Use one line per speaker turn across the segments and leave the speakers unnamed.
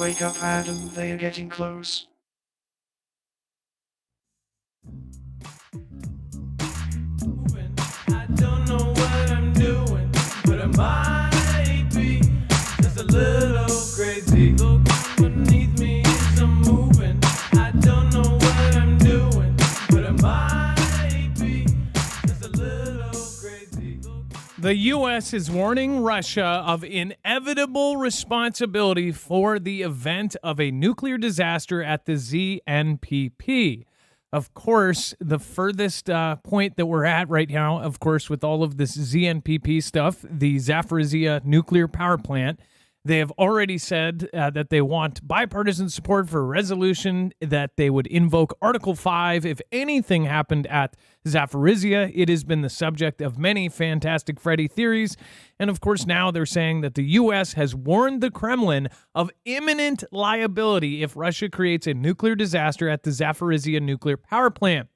Wake up, Adam, they are getting close.
I don't know what I'm doing, but I might be just a little crazy. Look beneath me as I'm moving. I don't know what I'm doing, but I might be just a little crazy.
The U.S. is warning Russia of inevitable responsibility for the event of a nuclear disaster at the ZNPP. Of course, the furthest point that we're at right now, of course, with all of this ZNPP stuff, the Zaporizhzhia nuclear power plant, they have already said that they want bipartisan support for a resolution that they would invoke Article 5 if anything happened at Zaporizhzhia. It has been the subject of many Fantastic Freddy theories. And of course, now they're saying that the U.S. has warned the Kremlin of imminent liability if Russia creates a nuclear disaster at the Zaporizhzhia nuclear power plant.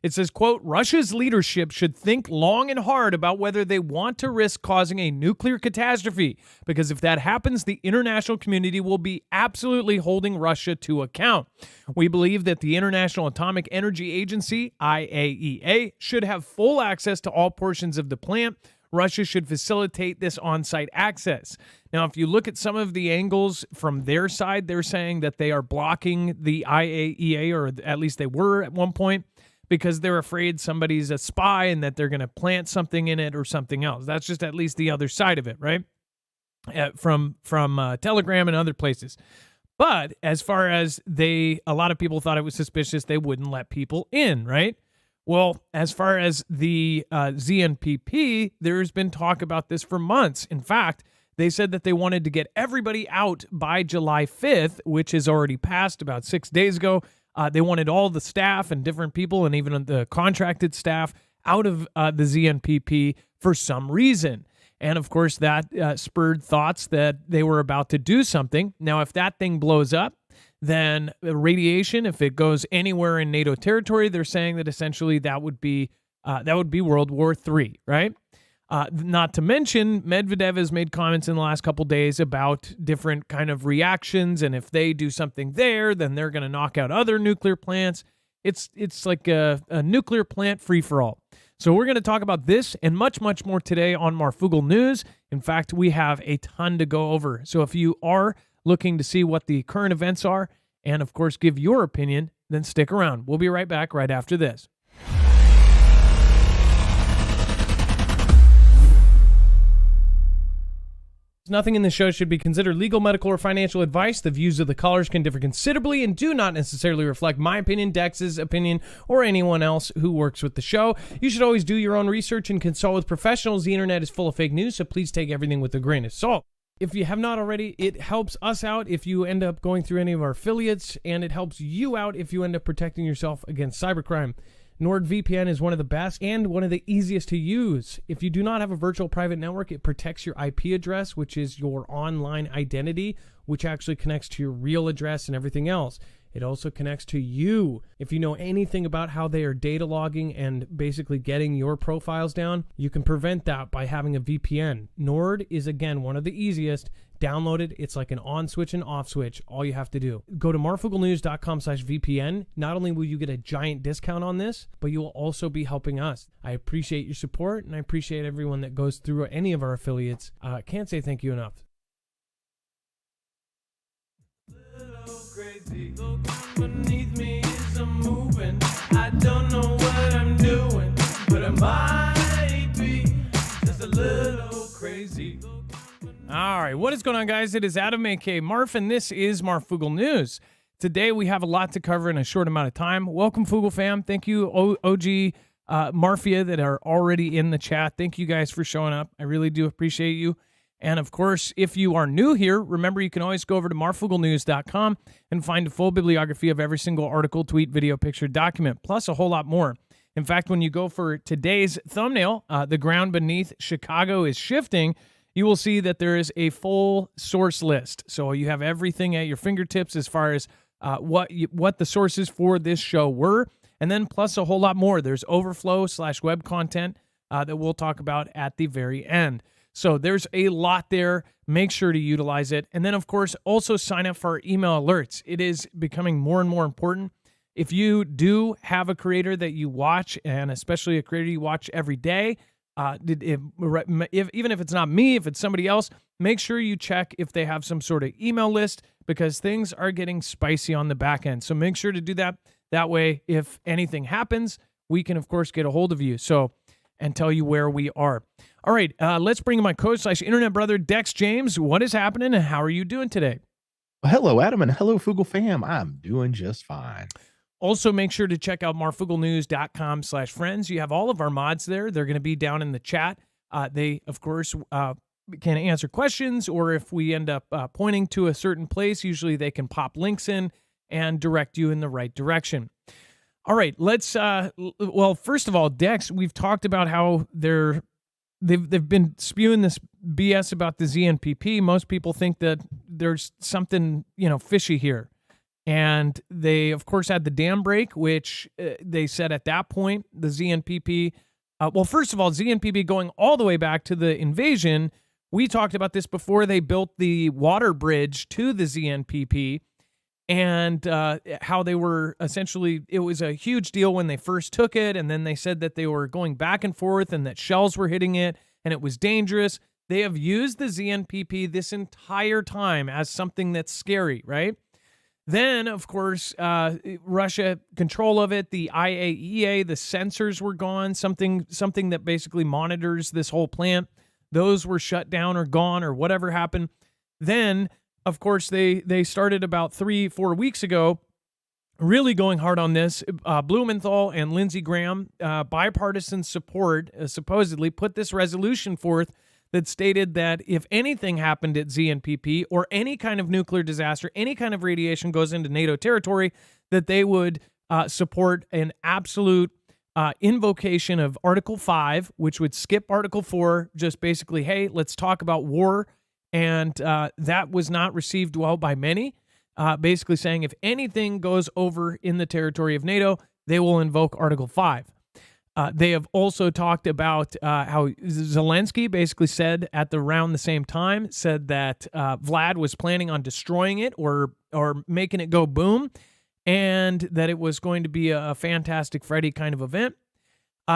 It says, quote, Russia's leadership should think long and hard about whether they want to risk causing a nuclear catastrophe, because if that happens, the international community will be absolutely holding Russia to account. We believe that the International Atomic Energy Agency, IAEA, should have full access to all portions of the plant. Russia should facilitate this on-site access. Now, if you look at some of the angles from their side, they're saying that they are blocking the IAEA, or at least they were at one point, because they're afraid somebody's a spy and that they're going to plant something in it or something else. That's just at least the other side of it, right? From Telegram and other places. But as far as a lot of people thought it was suspicious, they wouldn't let people in, right? Well, as far as the ZNPP, there's been talk about this for months. In fact, they said that they wanted to get everybody out by July 5th, which has already passed about 6 days ago. They wanted all the staff and different people and even the contracted staff out of the ZNPP for some reason. And of course, that spurred thoughts that they were about to do something. Now, if that thing blows up, then radiation, if it goes anywhere in NATO territory, they're saying that essentially that would be World War III, right? Not to mention, Medvedev has made comments in the last couple days about different kind of reactions, and if they do something there, then they're going to knock out other nuclear plants. It's like a nuclear plant free-for-all. So we're going to talk about this and much, much more today on Marfoogle News. In fact, we have a ton to go over. So if you are looking to see what the current events are and, of course, give your opinion, then stick around. We'll be right back right after this. Nothing in this show should be considered legal, medical, or financial advice. The views of the callers can differ considerably and do not necessarily reflect my opinion, Dex's opinion, or anyone else who works with the show. You should always do your own research and consult with professionals. The internet is full of fake news, so please take everything with a grain of salt. If you have not already, it helps us out if you end up going through any of our affiliates, and it helps you out if you end up protecting yourself against cybercrime. NordVPN is one of the best and one of the easiest to use. If you do not have a virtual private network, it protects your IP address, which is your online identity, which actually connects to your real address and everything else. It also connects to you. If you know anything about how they are data logging and basically getting your profiles down, you can prevent that by having a VPN. Nord is, again, one of the easiest. Download it. It's like an on switch and off switch. All you have to do. Go to marfooglenews.com/VPN. Not only will you get a giant discount on this, but you will also be helping us. I appreciate your support, and I appreciate everyone that goes through any of our affiliates. Can't say thank you enough.
Crazy. Look beneath me as I'm moving. I don't know what I'm doing, but I might be just a little crazy.
All right, what is going on, guys? It is Adam, a.k.a. Marf, and this is Marfoogle News. Today, we have a lot to cover in a short amount of time. Welcome, Foogle fam. Thank you, OG Marfia, that are already in the chat. Thank you guys for showing up. I really do appreciate you. And, of course, if you are new here, remember you can always go over to marfooglenews.com and find a full bibliography of every single article, tweet, video, picture, document, plus a whole lot more. In fact, when you go for today's thumbnail, the ground beneath Chicago is shifting, you will see that there is a full source list. So you have everything at your fingertips as far as what the sources for this show were, and then plus a whole lot more. There's overflow/web content that we'll talk about at the very end. So there's a lot there. Make sure to utilize it. And then, of course, also sign up for our email alerts. It is becoming more and more important. If you do have a creator that you watch, and especially a creator you watch every day, even if it's not me, if it's somebody else, make sure you check if they have some sort of email list, because things are getting spicy on the back end. So make sure to do that. That way, if anything happens, we can, of course, get a hold of you and tell you where we are. All right, let's bring in my co/internet brother, Dex James. What is happening, and how are you doing today?
Well, hello, Adam, and hello, Foogle fam. I'm doing just fine.
Also, make sure to check out marfooglenews.com/friends. You have all of our mods there. They're going to be down in the chat. They, of course, can answer questions, or if we end up pointing to a certain place, usually they can pop links in and direct you in the right direction. All right, let's, well, first of all, Dex, we've talked about how they've been spewing this BS about the ZNPP. Most people think that there's something, fishy here. And they, of course, had the dam break, which they said at that point, the ZNPP, well, first of all, ZNPP going all the way back to the invasion, we talked about this before they built the water bridge to the ZNPP, and how they were essentially, it was a huge deal when they first took it, and then they said that they were going back and forth and that shells were hitting it, and it was dangerous. They have used the ZNPP this entire time as something that's scary, right? Then, of course, Russia control of it, the IAEA, the sensors were gone, something that basically monitors this whole plant. Those were shut down or gone or whatever happened. Then, of course, they started about 3-4 weeks ago really going hard on this. Blumenthal and Lindsey Graham, bipartisan support, supposedly put this resolution forth that stated that if anything happened at ZNPP or any kind of nuclear disaster, any kind of radiation goes into NATO territory, that they would support an absolute invocation of Article 5, which would skip Article 4, just basically, hey, let's talk about war. And that was not received well by many, basically saying if anything goes over in the territory of NATO, they will invoke Article 5. They have also talked about how Zelenskyy basically said at around the same time, said that Vlad was planning on destroying it or making it go boom, and that it was going to be a Fantastic Freddy kind of event.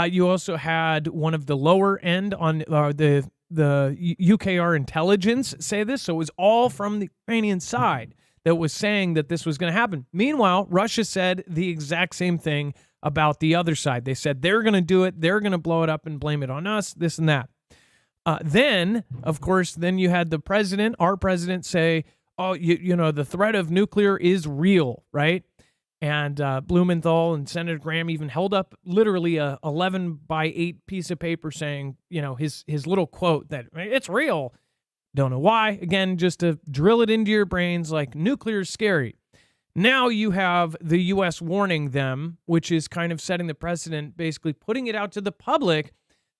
You also had one of the lower end on the UKR intelligence say this, so it was all from the Ukrainian side that was saying that this was going to happen. Meanwhile, Russia said the exact same thing about the other side. They said they're going to do it, they're going to blow it up and blame it on us, this and that. Then, of course, then you had the president, our president, say, oh, you know, the threat of nuclear is real, right? And Blumenthal and Senator Graham even held up literally a 11-by-8 piece of paper saying, you know, his little quote that it's real. Don't know why. Again, just to drill it into your brains, like nuclear is scary. Now you have the U.S. warning them, which is kind of setting the precedent, basically putting it out to the public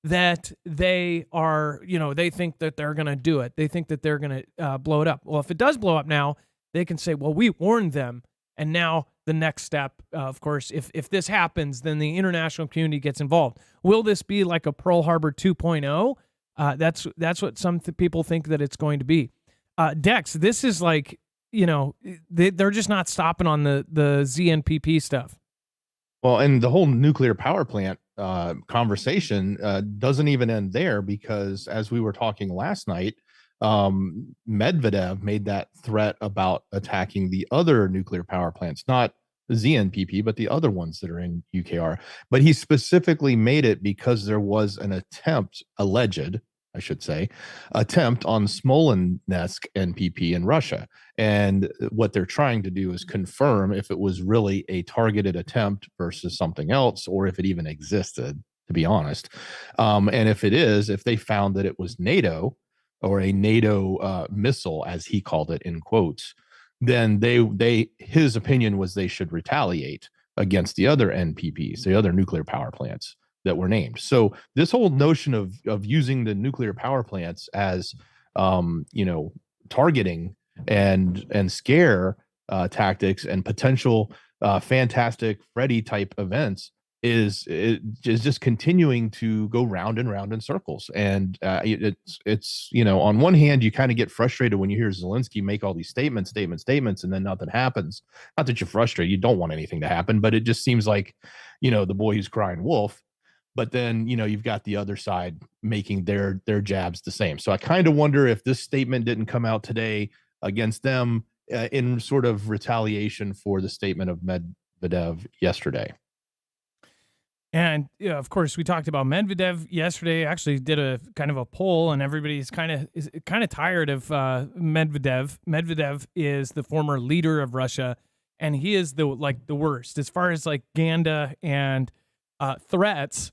that they are, you know, they think that they're going to do it. They think that they're going to blow it up. Well, if it does blow up now, they can say, well, we warned them. And now the next step, of course, if this happens, then the international community gets involved. Will this be like a Pearl Harbor 2.0? That's what some people think that it's going to be. Dex, this is like, you know, they're just not stopping on the ZNPP stuff.
Well, and the whole nuclear power plant conversation doesn't even end there, because as we were talking last night, Medvedev made that threat about attacking the other nuclear power plants, not ZNPP, but the other ones that are in UKR. But he specifically made it because there was an attempt, alleged, I should say, attempt on Smolensk NPP in Russia. And what they're trying to do is confirm if it was really a targeted attempt versus something else, or if it even existed, to be honest. And if it is, if they found that it was NATO or a NATO missile, as he called it in quotes, then his opinion was they should retaliate against the other NPPs, the other nuclear power plants that were named. So this whole notion of using the nuclear power plants as you know, targeting and scare tactics and potential Fantastic Freddy type events is just continuing to go round and round in circles. And it's on one hand, you kind of get frustrated when you hear Zelenskyy make all these statements, and then nothing happens. Not that you're frustrated, you don't want anything to happen, but it just seems like the boy who's crying wolf. But then you've got the other side making their jabs the same. So I kind of wonder if this statement didn't come out today against them in sort of retaliation for the statement of Medvedev yesterday.
And of course, we talked about Medvedev yesterday. Actually, did a kind of a poll, and everybody's kind of tired of Medvedev. Medvedev is the former leader of Russia, and he is the worst as far as like Ganda and threats.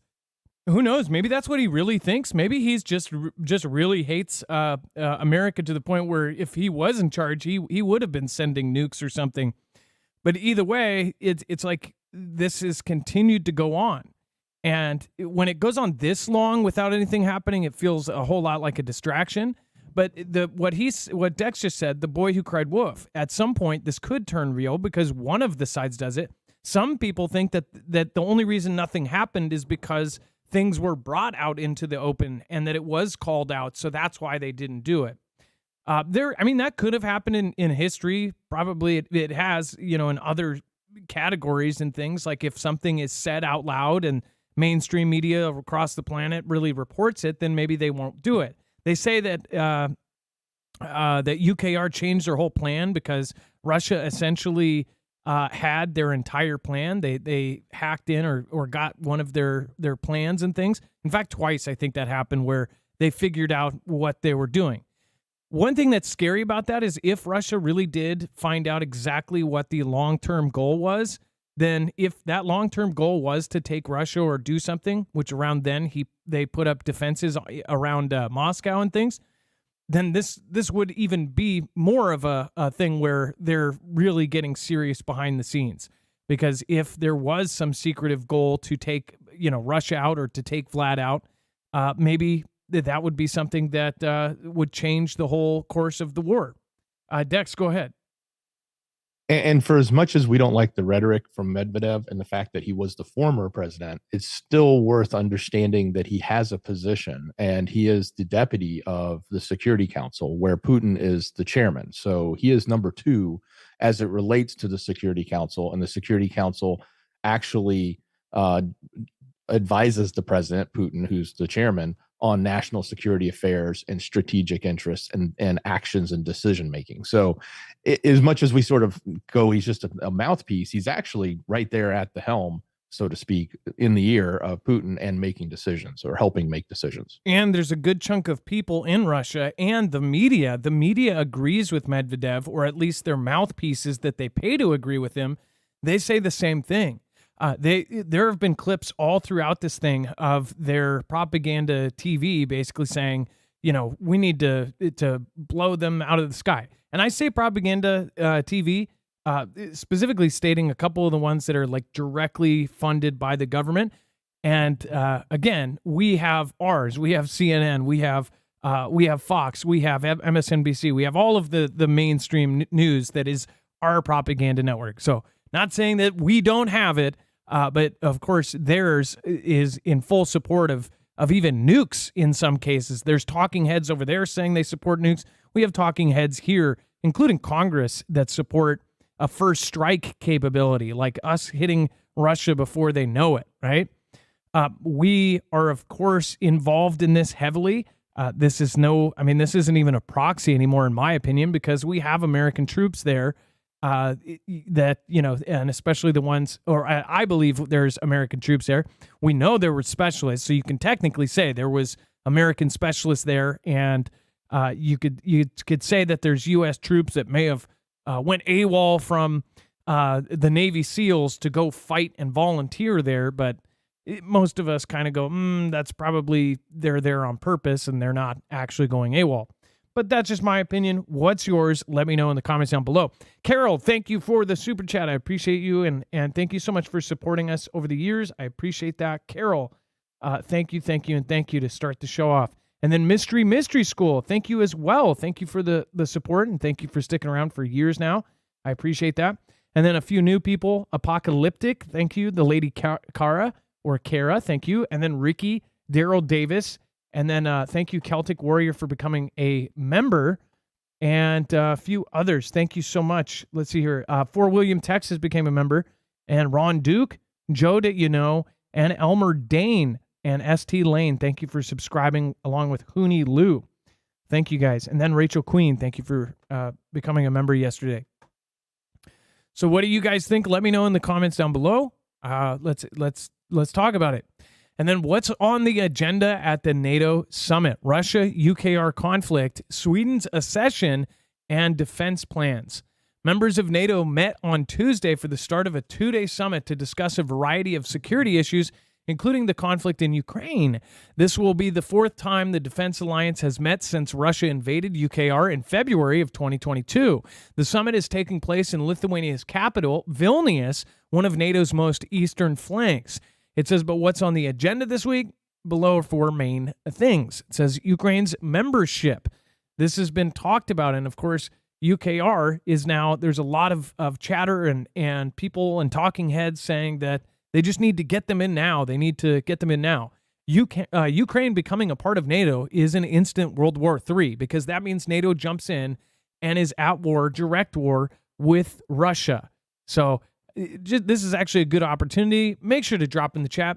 Who knows? Maybe that's what he really thinks. Maybe he's just really hates America to the point where if he was in charge, he would have been sending nukes or something. But either way, it's like this has continued to go on. And when it goes on this long without anything happening, it feels a whole lot like a distraction. But what Dex just said, the boy who cried wolf, at some point this could turn real because one of the sides does it. Some people think that the only reason nothing happened is because things were brought out into the open and that it was called out. So that's why they didn't do it. That could have happened in history. Probably it has, in other categories and things, like if something is said out loud and mainstream media across the planet really reports it, then maybe they won't do it. They say that that UKR changed their whole plan because Russia essentially had their entire plan. They hacked in or got one of their plans and things. In fact, twice I think that happened where they figured out what they were doing. One thing that's scary about that is if Russia really did find out exactly what the long-term goal was, then if that long-term goal was to take Russia or do something, which around then they put up defenses around Moscow and things, then this would even be more of a thing where they're really getting serious behind the scenes. Because if there was some secretive goal to take Russia out or to take Vlad out, maybe that would be something that would change the whole course of the war. Dex, go ahead.
And for as much as we don't like the rhetoric from Medvedev and the fact that he was the former president, it's still worth understanding that he has a position and he is the deputy of the Security Council, where Putin is the chairman. So he is number two as it relates to the Security Council, and the Security Council actually advises the president, Putin, who's the chairman, on national security affairs and strategic interests and actions and decision making. So as much as we sort of go, he's just a mouthpiece, he's actually right there at the helm, so to speak, in the ear of Putin and making decisions or helping make decisions.
And there's a good chunk of people in Russia and the media. The media agrees with Medvedev, or at least their mouthpieces that they pay to agree with him. They say the same thing. There have been clips all throughout this thing of their propaganda TV basically saying, we need to blow them out of the sky. And I say propaganda TV, specifically stating a couple of the ones that are like directly funded by the government. And again, we have ours, we have CNN, we have Fox, we have MSNBC, we have all of the mainstream news that is our propaganda network. So not saying that we don't have it, but of course theirs is in full support of even nukes in some cases. There's talking heads over there saying they support nukes. We have talking heads here, including Congress, that support a first strike capability, like us hitting Russia before they know it, right? We are, of course, involved in this heavily. This isn't even a proxy anymore, in my opinion, because we have American troops there. That, and especially the ones, or I believe there's American troops there. We know there were specialists, so you can technically say there was American specialists there, and you could say that there's U.S. troops that may have went AWOL from the Navy SEALs to go fight and volunteer there, but most of us kind of go, that's probably they're there on purpose and they're not actually going AWOL. But that's just my opinion. What's yours? Let me know in the comments down below. Carol, thank you for the super chat. I appreciate you, and thank you so much for supporting us over the years. I appreciate that. Carol, thank you, and thank you to start the show off. And then Mystery School, thank you as well. Thank you for the support, and thank you for sticking around for years now. I appreciate that. And then a few new people. Apocalyptic, thank you. The Lady Kara, thank you. And then Ricky, Daryl Davis. And then thank you, Celtic Warrior, for becoming a member. And a few others. Thank you so much. Let's see here. For William Texas became a member. And Ron Duke, Joe that you know, and Elmer Dane and ST Lane. Thank you for subscribing along with Hooney Lou. Thank you guys. And then Rachel Queen, thank you for becoming a member yesterday. So what do you guys think? Let me know in the comments down below. Let's talk about it. And then what's on the agenda at the NATO summit? Russia, UKR conflict, Sweden's accession, and defense plans. Members of NATO met on Tuesday for the start of a 2-day summit to discuss a variety of security issues, including the conflict in Ukraine. This will be the 4th time the Defense Alliance has met since Russia invaded UKR in February of 2022. The summit is taking place in Lithuania's capital, Vilnius, one of NATO's most eastern flanks. It says, but what's on the agenda this week? Below are 4 main things. It says Ukraine's membership. This has been talked about, and of course, UKR is now, there's a lot of chatter and people and talking heads saying that they just need to get them in now. They need to get them in now. Ukraine becoming a part of NATO is an instant World War III, because that means NATO jumps in and is at war, direct war with Russia. So this is actually a good opportunity. Make sure to drop in the chat.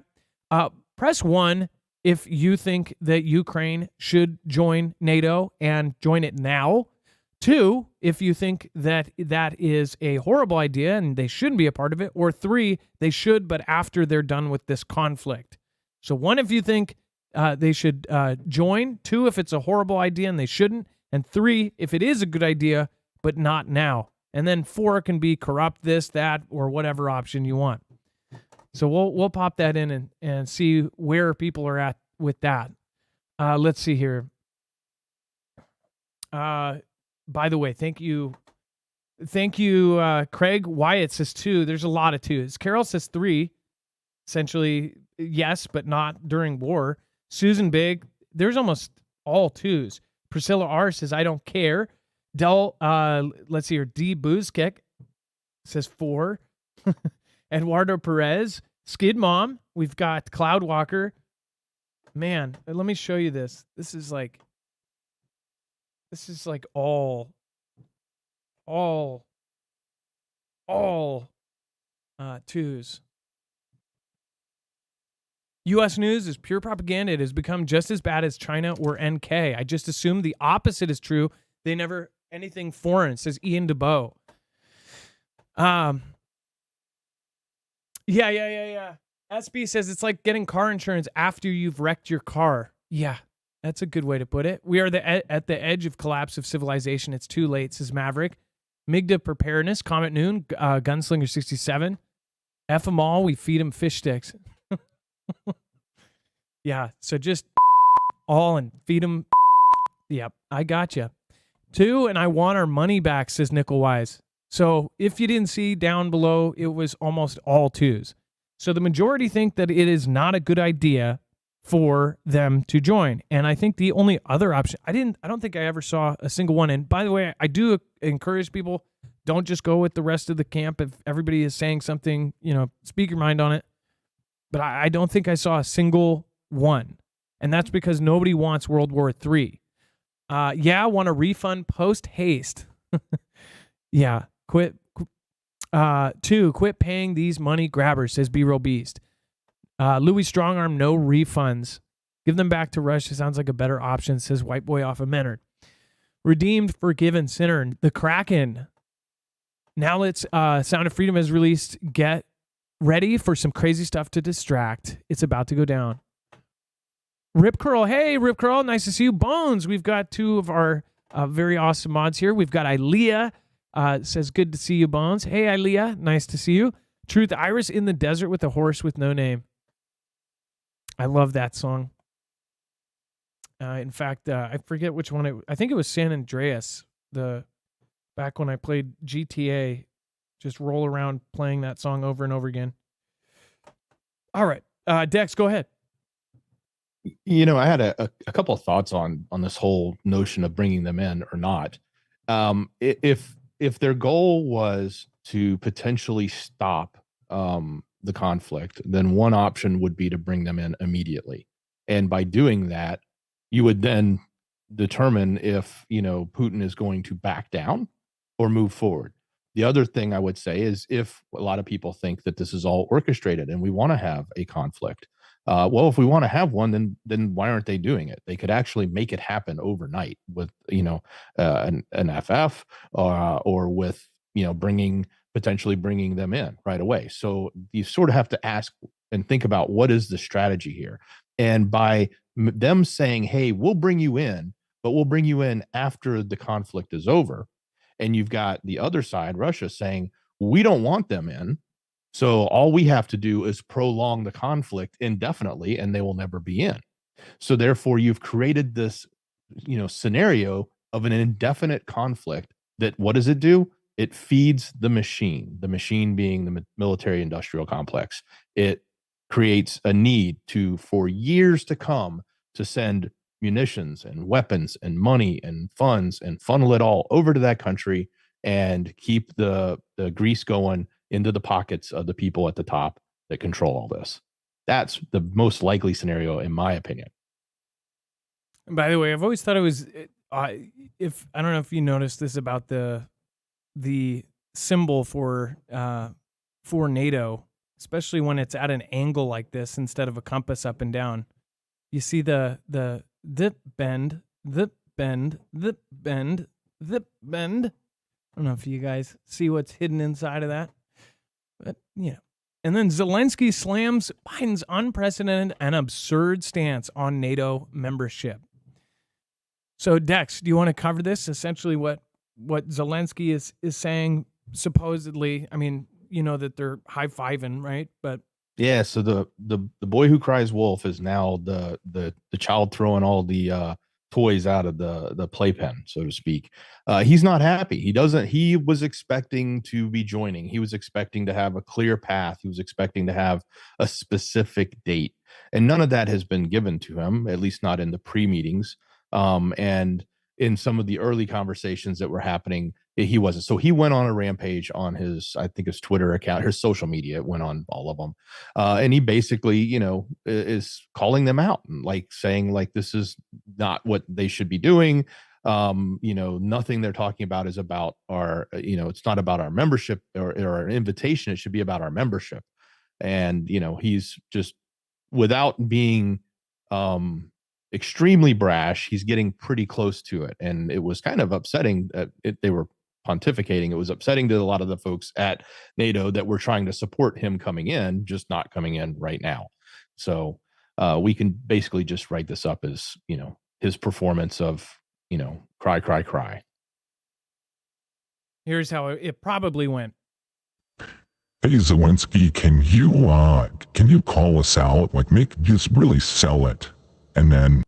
Press 1 if you think that Ukraine should join NATO and join it now. 2, if you think that that is a horrible idea and they shouldn't be a part of it. Or 3, they should, but after they're done with this conflict. So 1, if you think they should join. 2, if it's a horrible idea and they shouldn't. And 3, if it is a good idea, but not now. And then 4 can be corrupt, this, that, or whatever option you want. So we'll pop that in and see where people are at with that. Let's see here. By the way, thank you, Craig. Wyatt says 2. There's a lot of 2s. Carol says 3. Essentially, yes, but not during war. Susan Big, there's almost all 2s. Priscilla R says, I don't care. Del, let's see here. D. Boozkick says 4. Eduardo Perez. Skid Mom. We've got Cloudwalker. Man, let me show you this. This is like all 2s. U.S. news is pure propaganda. It has become just as bad as China or NK. I just assume the opposite is true. They never anything foreign, says Ian DeBow. Yeah. SB says it's like getting car insurance after you've wrecked your car. Yeah. That's a good way to put it. We are at the edge of collapse of civilization. It's too late, says Maverick. Migda Preparedness, Comet Noon, Gunslinger 67. F them all, we feed them fish sticks. Yeah, so just all and feed them. Yep, I gotcha. 2, and I want our money back, says Nickel Wise. So if you didn't see down below, it was almost all 2s. So the majority think that it is not a good idea for them to join. And I think the only other option, I don't think I ever saw a single one. And by the way, I do encourage people, don't just go with the rest of the camp. If everybody is saying something, speak your mind on it. But I don't think I saw a single one. And that's because nobody wants World War III. Want a refund post haste. Yeah, quit. 2, quit paying these money grabbers, says B-Roll Beast. Louis Strongarm, no refunds. Give them back to Russia. Sounds like a better option, says White Boy off of Menard. Redeemed, forgiven, sinner. The Kraken. Now let's, Sound of Freedom has released, get ready for some crazy stuff to distract. It's about to go down. Rip Curl. Hey, Rip Curl. Nice to see you. Bones. We've got 2 of our very awesome mods here. We've got Ilea. Says, good to see you, Bones. Hey, Ilea. Nice to see you. Truth, Iris in the desert with a horse with no name. I love that song. In fact, I forget which one. I think it was San Andreas. Back when I played GTA, just roll around playing that song over and over again. All right, Dex, go ahead.
I had a couple of thoughts on this whole notion of bringing them in or not. If their goal was to potentially stop the conflict, then one option would be to bring them in immediately. And by doing that, you would then determine if, Putin is going to back down or move forward. The other thing I would say is, if a lot of people think that this is all orchestrated and we want to have a conflict, well, if we want to have one, then why aren't they doing it? They could actually make it happen overnight with an FF or with potentially bringing them in right away. So you sort of have to ask and think about, what is the strategy here? And by them saying, "Hey, we'll bring you in, but we'll bring you in after the conflict is over," and you've got the other side, Russia, saying, "We don't want them in, so all we have to do is prolong the conflict indefinitely, and they will never be in." So therefore, you've created this, scenario of an indefinite conflict that, what does it do? It feeds the machine being the military industrial complex. It creates a need for years to come, to send munitions and weapons and money and funds and funnel it all over to that country and keep the grease going into the pockets of the people at the top that control all this. That's the most likely scenario, in my opinion.
And by the way, I've always thought it was, if I don't know if you noticed this about the symbol for NATO, especially when it's at an angle like this instead of a compass up and down. You see the bend. I don't know if you guys see what's hidden inside of that, but And then Zelenskyy slams Biden's unprecedented and absurd stance on NATO membership. So, Dex, do you want to cover this? Essentially, what Zelenskyy is saying, supposedly. I mean, that they're high-fiving, right? But
yeah, so the boy who cries wolf is now the child throwing all the toys out of the playpen, so to speak. He's not happy. He was expecting to be joining. He was expecting to have a clear path. He was expecting to have a specific date. And none of that has been given to him, at least not in the pre-meetings. And in some of the early conversations that were happening, he wasn't. So he went on a rampage on his Twitter account, his social media, went on all of them. And he basically, is calling them out and saying this is not what they should be doing. Nothing they're talking about is about our, it's not about our membership or our invitation. It should be about our membership. And, he's just, without being, extremely brash, he's getting pretty close to it. And it was kind of upsetting that they were pontificating. It was upsetting to a lot of the folks at NATO that were trying to support him coming in, just not coming in right now. So we can basically just write this up as, his performance of, cry, cry, cry.
Here's how it probably went.
Hey, Zelenskyy, can you call us out? Just really sell it. And then,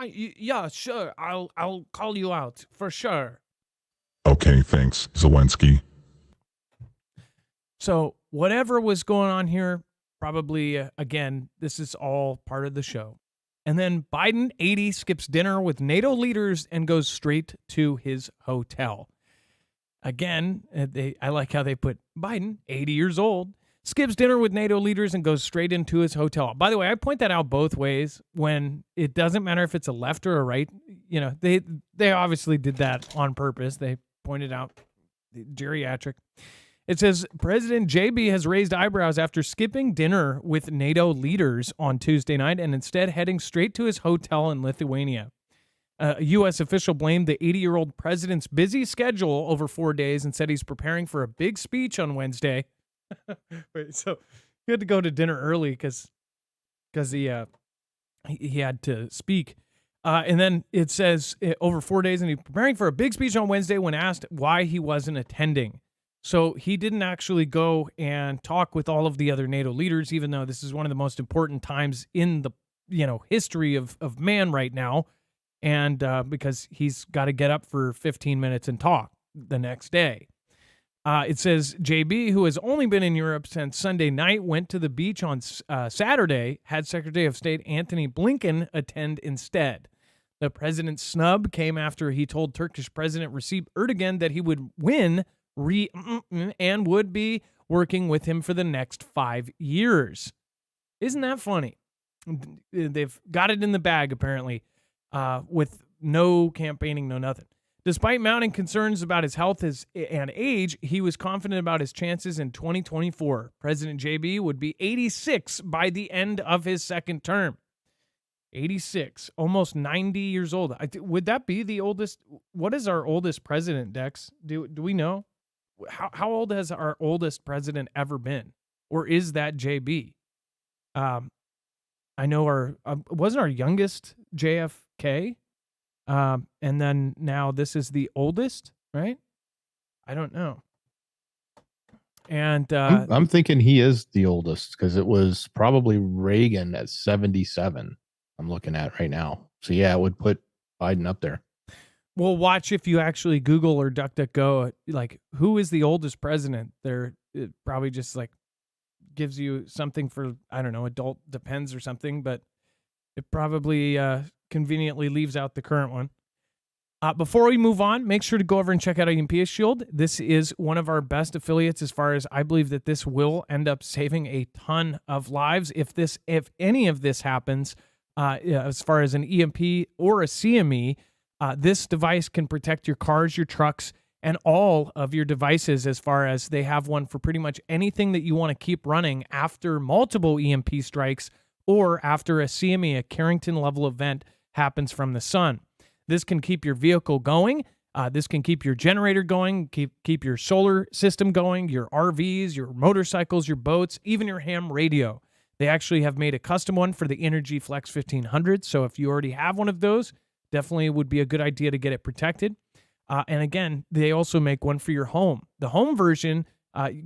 yeah, sure. I'll call you out for sure.
Okay, thanks, Zelenskyy.
So whatever was going on here, probably again, this is all part of the show. And then Biden, 80, skips dinner with NATO leaders and goes straight to his hotel. Again, I like how they put Biden, 80 years old, skips dinner with NATO leaders and goes straight into his hotel. By the way, I point that out both ways. When it doesn't matter if it's a left or a right, they obviously did that on purpose. They pointed out the geriatric. It says President JB has raised eyebrows after skipping dinner with NATO leaders on Tuesday night and instead heading straight to his hotel in Lithuania. A U.S. official blamed the 80-year-old president's busy schedule over 4 days and said he's preparing for a big speech on Wednesday. Wait, so he had to go to dinner early because he had to speak. And then it says over 4 days, and he's preparing for a big speech on Wednesday when asked why he wasn't attending. So he didn't actually go and talk with all of the other NATO leaders, even though this is one of the most important times in the history of man right now. And because he's got to get up for 15 minutes and talk the next day. It says JB, who has only been in Europe since Sunday night, went to the beach on Saturday, had Secretary of State Antony Blinken attend instead. The president's snub came after he told Turkish President Recep Erdogan that he would win and would be working with him for the next 5 years. Isn't that funny? They've got it in the bag, apparently, with no campaigning, no nothing. Despite mounting concerns about his health and age, he was confident about his chances in 2024. President JB would be 86 by the end of his second term. 86, almost 90 years old. Would that be the oldest? What is our oldest president, Dex? Do we know? How old has our oldest president ever been? Or is that JB? I know wasn't our youngest JFK? And then now this is the oldest, right? I don't know. And
I'm thinking he is the oldest because it was probably Reagan at 77. I'm looking at right now. So yeah, it would put Biden up there.
Well, watch if you actually Google or DuckDuckGo, like, who is the oldest president? It probably just like gives you something for, I don't know, adult depends or something, but it probably conveniently leaves out the current one. Before we move on, make sure to go over and check out EMP Shield. This is one of our best affiliates as far as I believe that this will end up saving a ton of lives. If any of this happens, as far as an EMP or a CME, this device can protect your cars, your trucks, and all of your devices, as far as they have one for pretty much anything that you want to keep running after multiple EMP strikes or after a CME, a Carrington level event, happens from the sun. This can keep your vehicle going. This can keep your generator going, keep your solar system going, your RVs, your motorcycles, your boats, even your ham radio. They actually have made a custom one for the Energy Flex 1500. So if you already have one of those, definitely would be a good idea to get it protected. And again, they also make one for your home. The home version,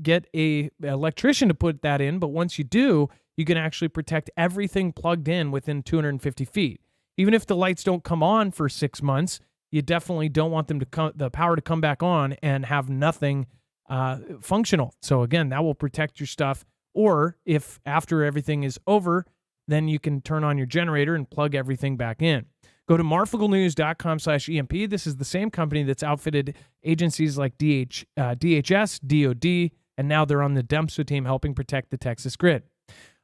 get an electrician to put that in, but once you do, you can actually protect everything plugged in within 250 feet. Even if the lights don't come on for 6 months, you definitely don't want them to the power to come back on and have nothing functional. So again, that will protect your stuff. Or if after everything is over, then you can turn on your generator and plug everything back in. Go to marfugglenews.com/EMP. This is the same company that's outfitted agencies like DHS, DOD, and now they're on the DEMSO team helping protect the Texas grid.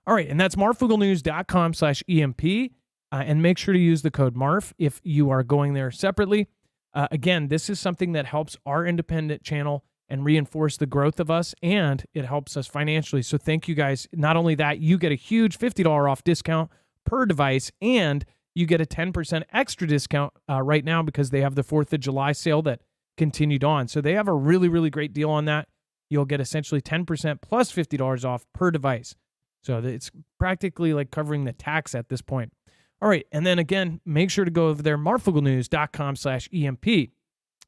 All right, and that's marfugglenews.com/EMP. And make sure to use the code MARF if you are going there separately. Again, this is something that helps our independent channel and reinforce the growth of us, and it helps us financially. So thank you guys. Not only that, you get a huge $50 off discount per device, and you get a 10% extra discount right now because they have the 4th of July sale that continued on. So they have a really, really great deal on that. You'll get essentially 10% plus $50 off per device. So it's practically like covering the tax at this point. All right, and then again, make sure to go over there, marfugglenews.com/EMP.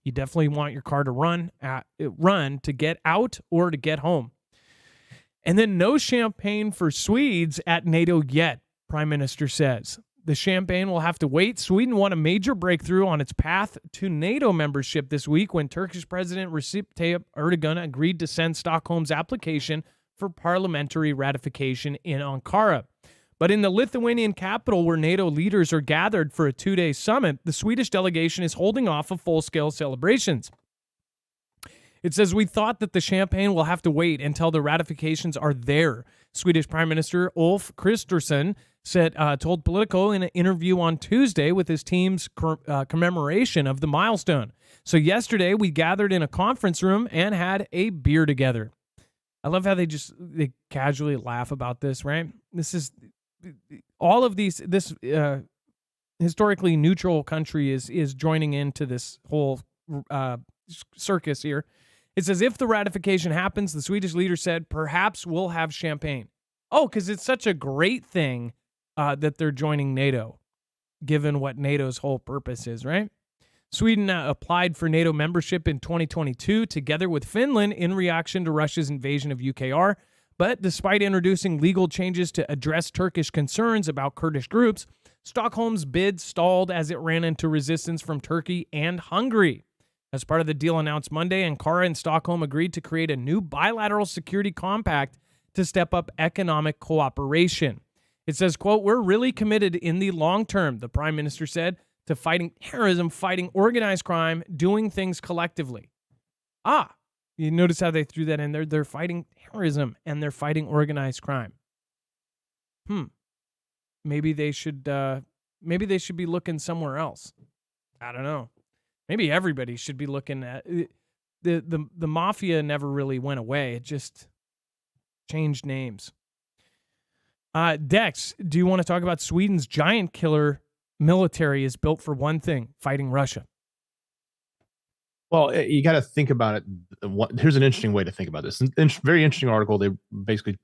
You definitely want your car to run to get out or to get home. And then no champagne for Swedes at NATO yet, Prime Minister says. The champagne will have to wait. Sweden won a major breakthrough on its path to NATO membership this week when Turkish President Recep Tayyip Erdogan agreed to send Stockholm's application for parliamentary ratification in Ankara. But in the Lithuanian capital, where NATO leaders are gathered for a 2-day summit, the Swedish delegation is holding off of full-scale celebrations. It says, we thought that the champagne will have to wait until the ratifications are there. Swedish Prime Minister Ulf Kristersson told Politico in an interview on Tuesday with his team's commemoration of the milestone. So yesterday, we gathered in a conference room and had a beer together. I love how they casually laugh about this, right? This is all of these. This historically neutral country is joining into this whole circus here. It says, if the ratification happens, the Swedish leader said, perhaps we'll have champagne. Oh, because it's such a great thing that they're joining NATO, given what NATO's whole purpose is, right? Sweden applied for NATO membership in 2022 together with Finland in reaction to Russia's invasion of UKR. But despite introducing legal changes to address Turkish concerns about Kurdish groups, Stockholm's bid stalled as it ran into resistance from Turkey and Hungary. As part of the deal announced Monday, Ankara and Stockholm agreed to create a new bilateral security compact to step up economic cooperation. It says, quote, we're really committed in the long term, the Prime Minister said, to fighting terrorism, fighting organized crime, doing things collectively. You notice how they threw that in there? They're fighting terrorism and they're fighting organized crime. Maybe they should be looking somewhere else. I don't know. Maybe everybody should be looking at the mafia never really went away. It just changed names. Dex, do you want to talk about Sweden's giant killer military is built for one thing, fighting Russia?
Well, you got to think about it. Here's an interesting way to think about this. Very interesting article. They basically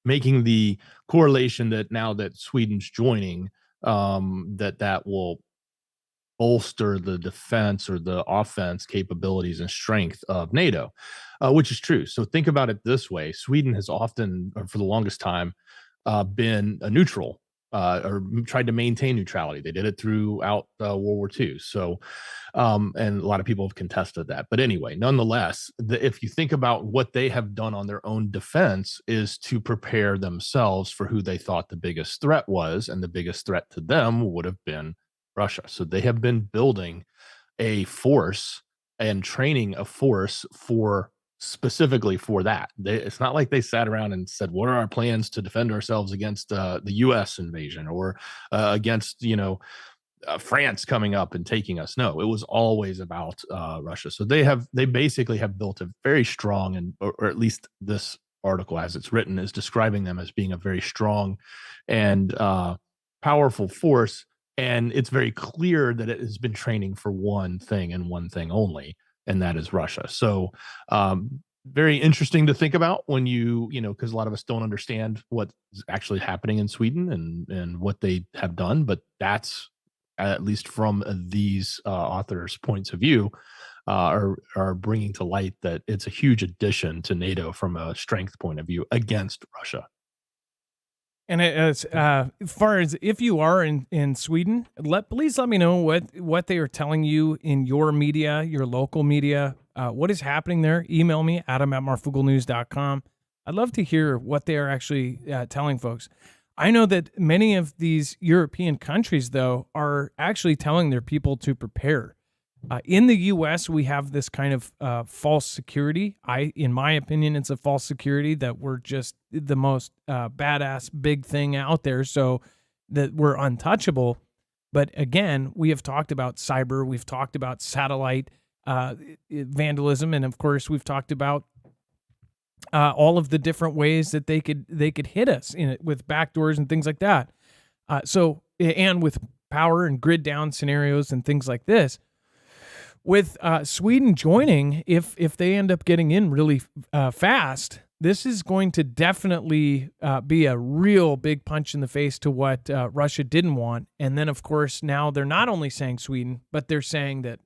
making the correlation that now that Sweden's joining, that will bolster the defense or the offense capabilities and strength of NATO, which is true. So think about it this way. Sweden has often, or for the longest time, been a neutral or tried to maintain neutrality. They did it throughout World War II. So, and a lot of people have contested that. But anyway, nonetheless, if you think about what they have done on their own defense is to prepare themselves for who they thought the biggest threat was, and the biggest threat to them would have been Russia. So they have been building a force and training a force specifically for that. It's not like they sat around and said, what are our plans to defend ourselves against the US invasion or against, France coming up and taking us. No, it was always about Russia. So they basically have built a very strong, or at least this article as it's written is describing them as being a very strong and powerful force. And it's very clear that it has been training for one thing and one thing only, and that is Russia. So very interesting to think about when because a lot of us don't understand what's actually happening in Sweden and what they have done. But that's, at least from these authors' points of view, are bringing to light that it's a huge addition to NATO from a strength point of view against Russia.
And as far as if you are in Sweden, please let me know what they are telling you in your media, your local media. What is happening there? Email me, adam@marfooglenews.com. I'd love to hear what they are actually telling folks. I know that many of these European countries, though, are actually telling their people to prepare. In the U.S., we have this kind of false security. In my opinion, it's a false security that we're just the most badass big thing out there, so that we're untouchable. But again, we have talked about cyber, we've talked about satellite vandalism, and of course, we've talked about all of the different ways that they could hit us with backdoors and things like that. And with power and grid down scenarios and things like this. With Sweden joining, if they end up getting in really fast, this is going to definitely be a real big punch in the face to what Russia didn't want. And then, of course, now they're not only saying Sweden, but they're saying that,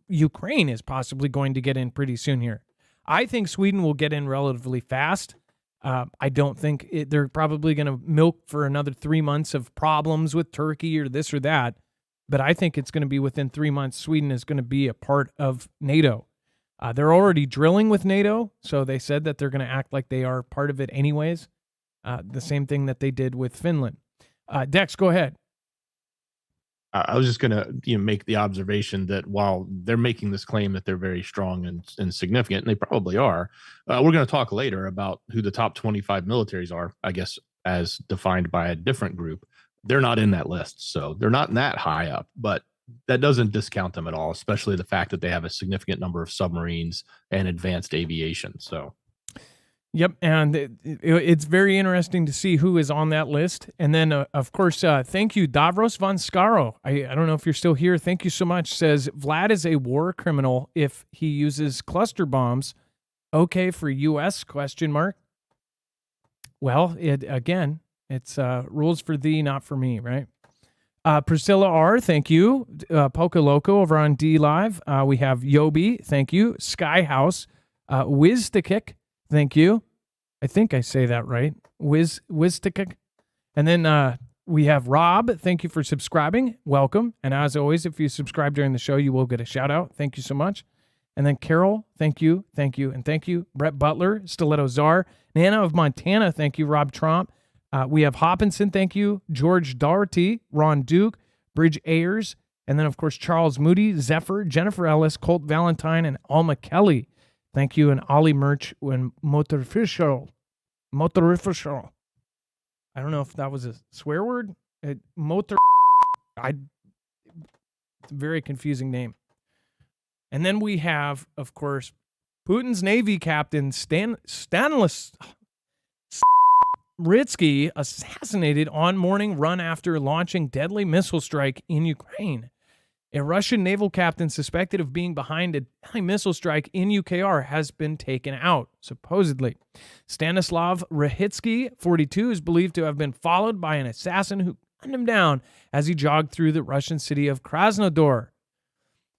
Ukraine is possibly going to get in pretty soon here. I think Sweden will get in relatively fast. I don't think they're probably going to milk for another 3 months of problems with Turkey or this or that. But I think it's going to be within 3 months, Sweden is going to be a part of NATO. They're already drilling with NATO, so they said that they're going to act like they are part of it anyways. The same thing that they did with Finland. Dex, go ahead.
I was just going to make the observation that while they're making this claim that they're very strong and significant, and they probably are, we're going to talk later about who the top 25 militaries are, I guess, as defined by a different group. They're not in that list, so they're not that high up, but that doesn't discount them at all, especially the fact that they have a significant number of submarines and advanced aviation. So,
yep, and it's very interesting to see who is on that list. And then, of course, thank you, Davros von Skaro. I don't know if you're still here. Thank you so much. Says, Vlad is a war criminal if he uses cluster bombs. Okay for U.S., ? Well, it's rules for thee, not for me, right? Priscilla R., thank you. Poca Loco over on D Live. We have Yobi, thank you. Skyhouse. Wiztikick, thank you. I think I say that right. Wiztikick. And then we have Rob, thank you for subscribing. Welcome. And as always, if you subscribe during the show, you will get a shout out. Thank you so much. And then Carol, thank you, and thank you. Brett Butler, Stiletto Czar. Nana of Montana, thank you. Rob Tromp. We have Hopkinson, thank you. George Doherty, Ron Duke, Bridge Ayers, and then, of course, Charles Moody, Zephyr, Jennifer Ellis, Colt Valentine, and Alma Kelly. Thank you. And Ollie Merch when motorificial. I don't know if that was a swear word. It's a very confusing name. And then we have, of course, Putin's Navy captain Stanislavski assassinated on morning run after launching deadly missile strike in Ukraine. A Russian naval captain suspected of being behind a deadly missile strike in UKR has been taken out, supposedly. Stanislav Rahitsky, 42, is believed to have been followed by an assassin who gunned him down as he jogged through the Russian city of Krasnodar.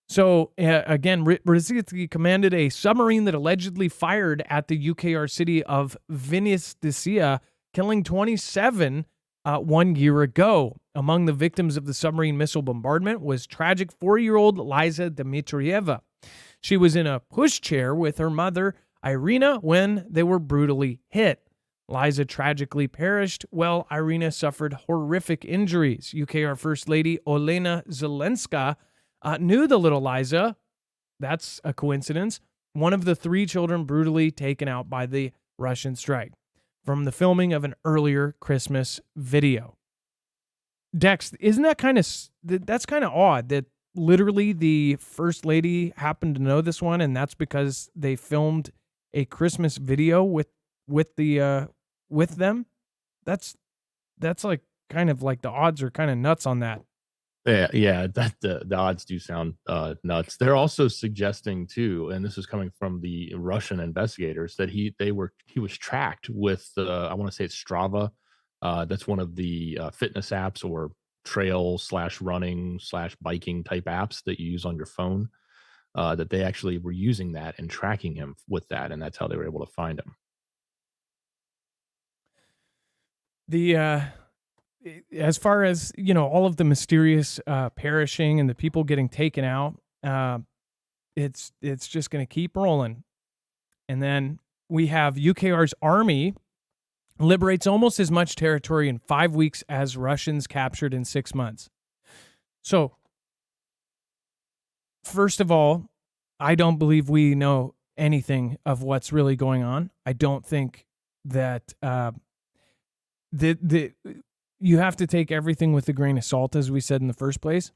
So, again, Rahitsky commanded a submarine that allegedly fired at the UKR city of Vinnytsia, killing 27 1 year ago. Among the victims of the submarine missile bombardment was tragic 4-year-old Liza Dmitrieva. She was in a pushchair with her mother, Irina, when they were brutally hit. Liza tragically perished, while Irina suffered horrific injuries. UKR First Lady Olena Zelenskyi knew the little Liza. That's a coincidence. One of the 3 children brutally taken out by the Russian strike from the filming of an earlier Christmas video. Dex, isn't that that's kind of odd that literally the First Lady happened to know this one, and that's because they filmed a Christmas video with them? That's like kind of like the odds are kind of nuts on that.
Yeah, that the odds do sound nuts. They're also suggesting too, and this is coming from the Russian investigators, that he was tracked with I want to say it's Strava. That's one of the fitness apps or trail/running/biking type apps that you use on your phone. That they actually were using that and tracking him with that, and that's how they were able to find him.
As far as, all of the mysterious perishing and the people getting taken out, it's just going to keep rolling. And then we have UKR's army liberates almost as much territory in 5 weeks as Russians captured in 6 months. So, first of all, I don't believe we know anything of what's really going on. I don't think that you have to take everything with a grain of salt, as we said in the first place.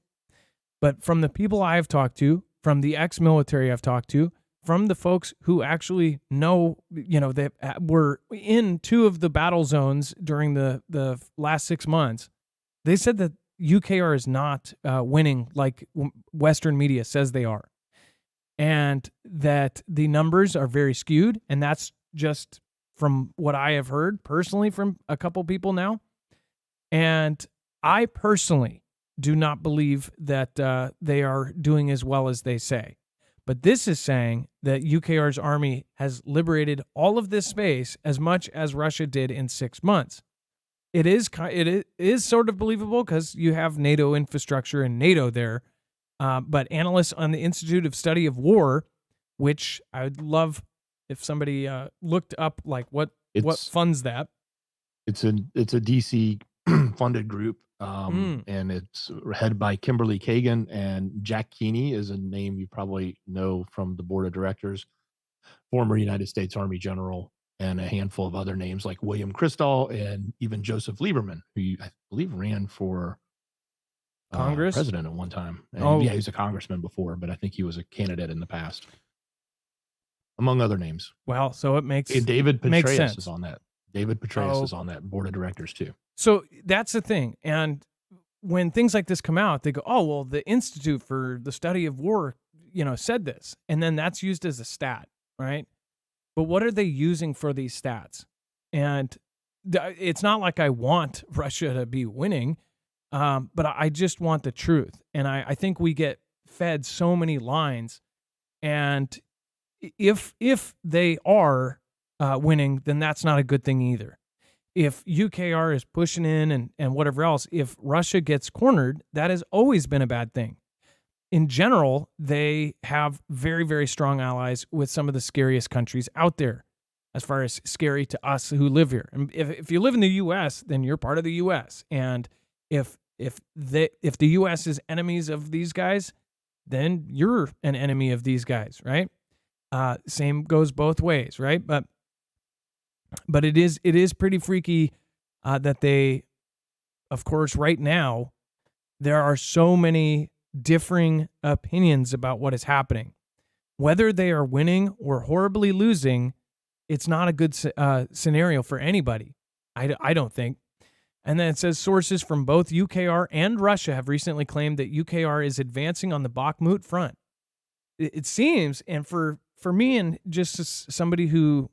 But from the people I've talked to, from the ex-military I've talked to, from the folks who actually know, they were in 2 of the battle zones during the last 6 months, they said that UKR is not winning like Western media says they are. And that the numbers are very skewed. And that's just from what I have heard personally from a couple people now. And I personally do not believe that they are doing as well as they say. But this is saying that UKR's army has liberated all of this space as much as Russia did in 6 months. It is sort of believable because you have NATO infrastructure and NATO there. But analysts on the Institute of Study of War, which I would love if somebody looked up like what funds that.
It's a DC funded group, and it's headed by Kimberly Kagan, and Jack Keeney is a name you probably know from the board of directors, former United States Army general, and a handful of other names like William Kristol and even Joseph Lieberman, who I believe ran for
Congress
president at one time. And yeah, he was a congressman before, but I think he was a candidate in the past, among other names.
Well, so it makes
and David Petraeus
sense.
is on that. David Petraeus is on that board of directors too.
So that's the thing. And when things like this come out, they go, oh, well, the Institute for the Study of War, said this. And then that's used as a stat, right? But what are they using for these stats? And it's not like I want Russia to be winning, but I just want the truth. And I think we get fed so many lines. And if they are winning, then that's not a good thing either. If UKR is pushing in and whatever else, if Russia gets cornered, that has always been a bad thing. In general, they have very, very strong allies with some of the scariest countries out there, as far as scary to us who live here. And if you live in the U.S., then you're part of the U.S. And if the U.S. is enemies of these guys, then you're an enemy of these guys, right? Same goes both ways, right? But it is pretty freaky that they, of course, right now there are so many differing opinions about what is happening. Whether they are winning or horribly losing, it's not a good scenario for anybody. I don't think. And then it says sources from both UKR and Russia have recently claimed that UKR is advancing on the Bakhmut front. It seems, and for me, and just as somebody who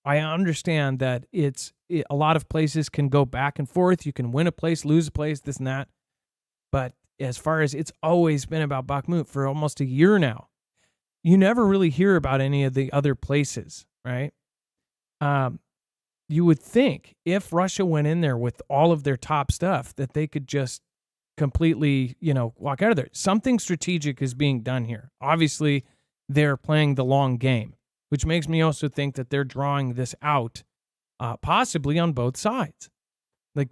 I understand that a lot of places can go back and forth. You can win a place, lose a place, this and that. But as far as it's always been about Bakhmut for almost a year now, you never really hear about any of the other places, right? You would think if Russia went in there with all of their top stuff that they could just completely, walk out of there. Something strategic is being done here. Obviously, they're playing the long game, which makes me also think that they're drawing this out, possibly on both sides. Like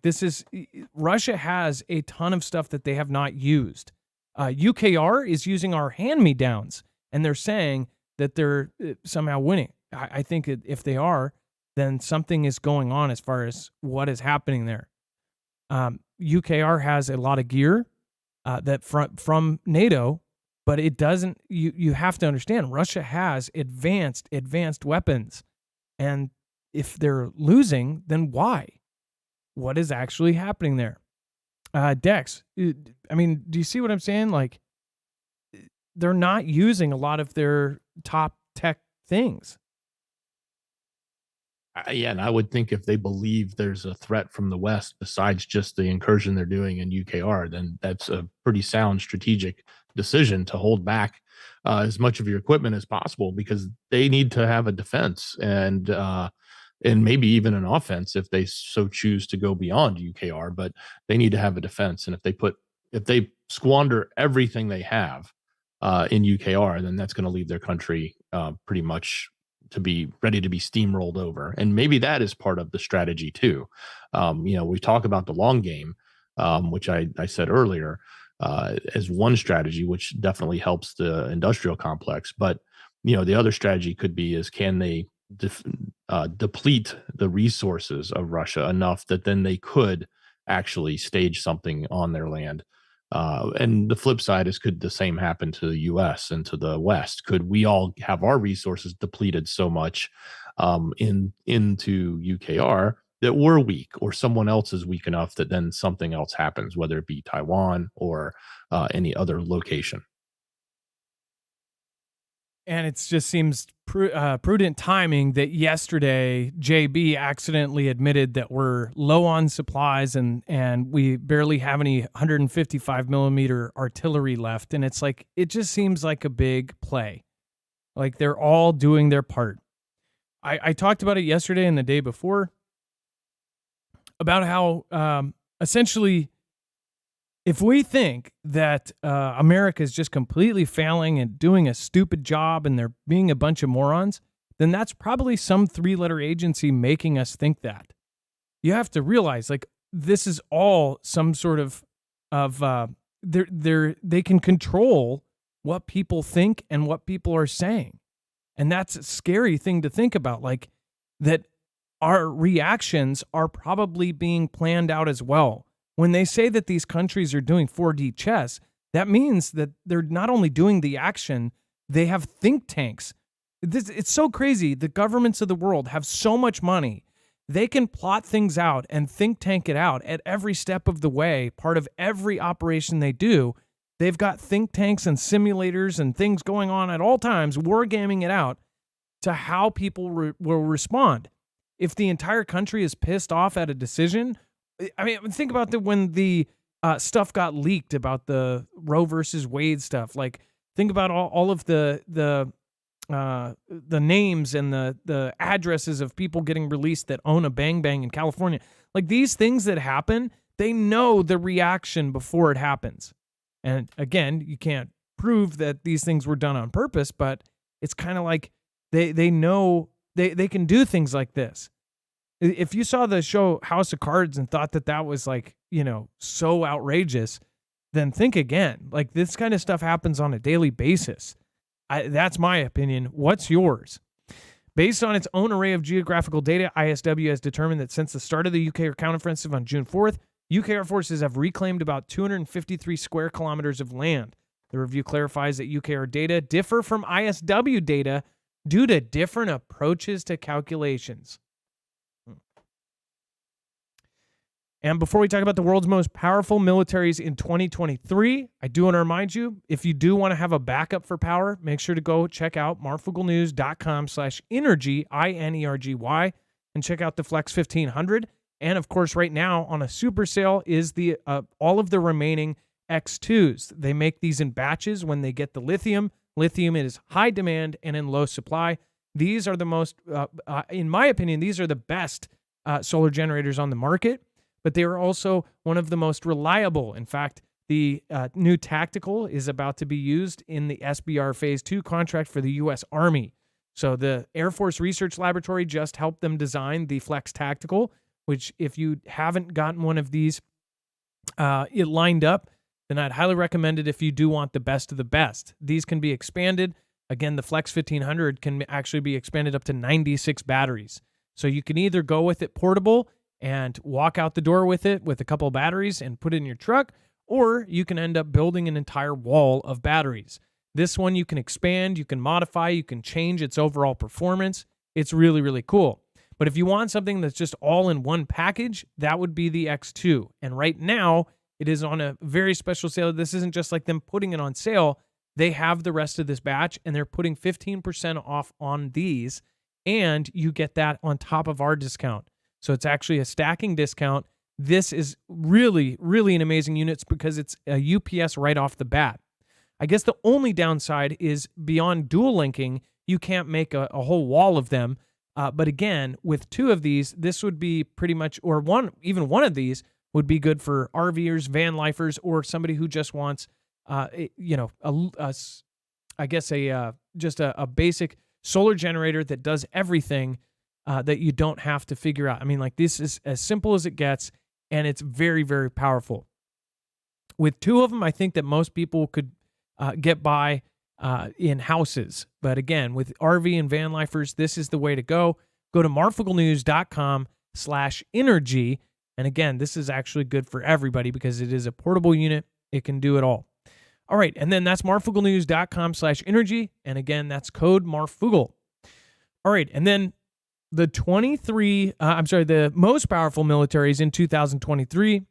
Russia has a ton of stuff that they have not used. UKR is using our hand-me-downs, and they're saying that they're somehow winning. I think if they are, then something is going on as far as what is happening there. UKR has a lot of gear that from NATO, but it doesn't. You have to understand, Russia has advanced weapons, and if they're losing, then why? What is actually happening there? Dex, I mean, do you see what I'm saying? Like, they're not using a lot of their top tech things.
Yeah, and I would think if they believe there's a threat from the West besides just the incursion they're doing in UKR, then that's a pretty sound strategic decision to hold back as much of your equipment as possible, because they need to have a defense and maybe even an offense if they so choose to go beyond UKR. But they need to have a defense, and if they squander everything they have in UKR, then that's going to leave their country pretty much to be ready to be steamrolled over. And maybe that is part of the strategy too. We talk about the long game, which I said earlier, as one strategy, which definitely helps the industrial complex. But, the other strategy could be is, can they deplete the resources of Russia enough that then they could actually stage something on their land? And the flip side is, could the same happen to the U.S. and to the West? Could we all have our resources depleted so much into UKR that we're weak, or someone else is weak enough that then something else happens, whether it be Taiwan or any other location?
And it just seems prudent timing that yesterday JB accidentally admitted that we're low on supplies and we barely have any 155 millimeter artillery left. And it's like, it just seems like a big play. Like they're all doing their part. I talked about it yesterday and the day before about how essentially, if we think that America is just completely failing and doing a stupid job and they're being a bunch of morons, then that's probably some three-letter agency making us think that. You have to realize, like, this is all some sort of they can control what people think and what people are saying. And that's a scary thing to think about, like, that our reactions are probably being planned out as well. When they say that these countries are doing 4D chess, that means that they're not only doing the action, they have think tanks. It's so crazy. The governments of the world have so much money. They can plot things out and think tank it out at every step of the way. Part of every operation they do, they've got think tanks and simulators and things going on at all times, wargaming it out to how people will respond. If the entire country is pissed off at a decision, I mean, think about when the stuff got leaked about the Roe versus Wade stuff. Like, think about all of the names and the addresses of people getting released that own a Bang Bang in California. Like, these things that happen, they know the reaction before it happens. And again, you can't prove that these things were done on purpose, but it's kind of like they know they can do things like this. If you saw the show House of Cards and thought that was like, so outrageous, then think again. Like, this kind of stuff happens on a daily basis. That's my opinion. What's yours? Based on its own array of geographical data, ISW has determined that since the start of the UK counteroffensive on June 4th, UK Air Forces have reclaimed about 253 square kilometers of land. The review clarifies that UK Air data differ from ISW data due to different approaches to calculations. And before we talk about the world's most powerful militaries in 2023, I do want to remind you, if you do want to have a backup for power, make sure to go check out marfooglenews.com/energy, INERGY, and check out the Flex 1500. And of course, right now on a super sale is the all of the remaining X2s. They make these in batches when they get the lithium. Lithium is high demand and in low supply. These are the most, in my opinion, these are the best solar generators on the market. But they are also one of the most reliable. In fact, the new tactical is about to be used in the SBR Phase 2 contract for the U.S. Army. So the Air Force Research Laboratory just helped them design the Flex Tactical, which if you haven't gotten one of these it lined up, then I'd highly recommend it if you do want the best of the best. These can be expanded. Again, the Flex 1500 can actually be expanded up to 96 batteries. So you can either go with it portable and walk out the door with it with a couple of batteries and put it in your truck, or you can end up building an entire wall of batteries. This one you can expand, you can modify, you can change its overall performance. It's really, really cool. But if you want something that's just all in one package, that would be the X2. And right now, it is on a very special sale. This isn't just like them putting it on sale. They have the rest of this batch, and they're putting 15% off on these, and you get that on top of our discount. So it's actually a stacking discount. This is really, really an amazing unit because it's a UPS right off the bat. I guess the only downside is beyond dual linking, you can't make a whole wall of them. But again, with two of these, this would be pretty much, or even one of these would be good for RVers, van lifers, or somebody who just wants, just a basic solar generator that does everything that you don't have to figure out. I mean, like, this is as simple as it gets, and it's very, very powerful. With two of them, I think that most people could get by in houses. But again, with RV and van lifers, this is the way to go. Go to marfooglenews.com/energy. And again, this is actually good for everybody because it is a portable unit. It can do it all. All right. And then that's marfooglenews.com/energy. And again, that's code Marfoogle. All right. And then the most powerful militaries in 2023.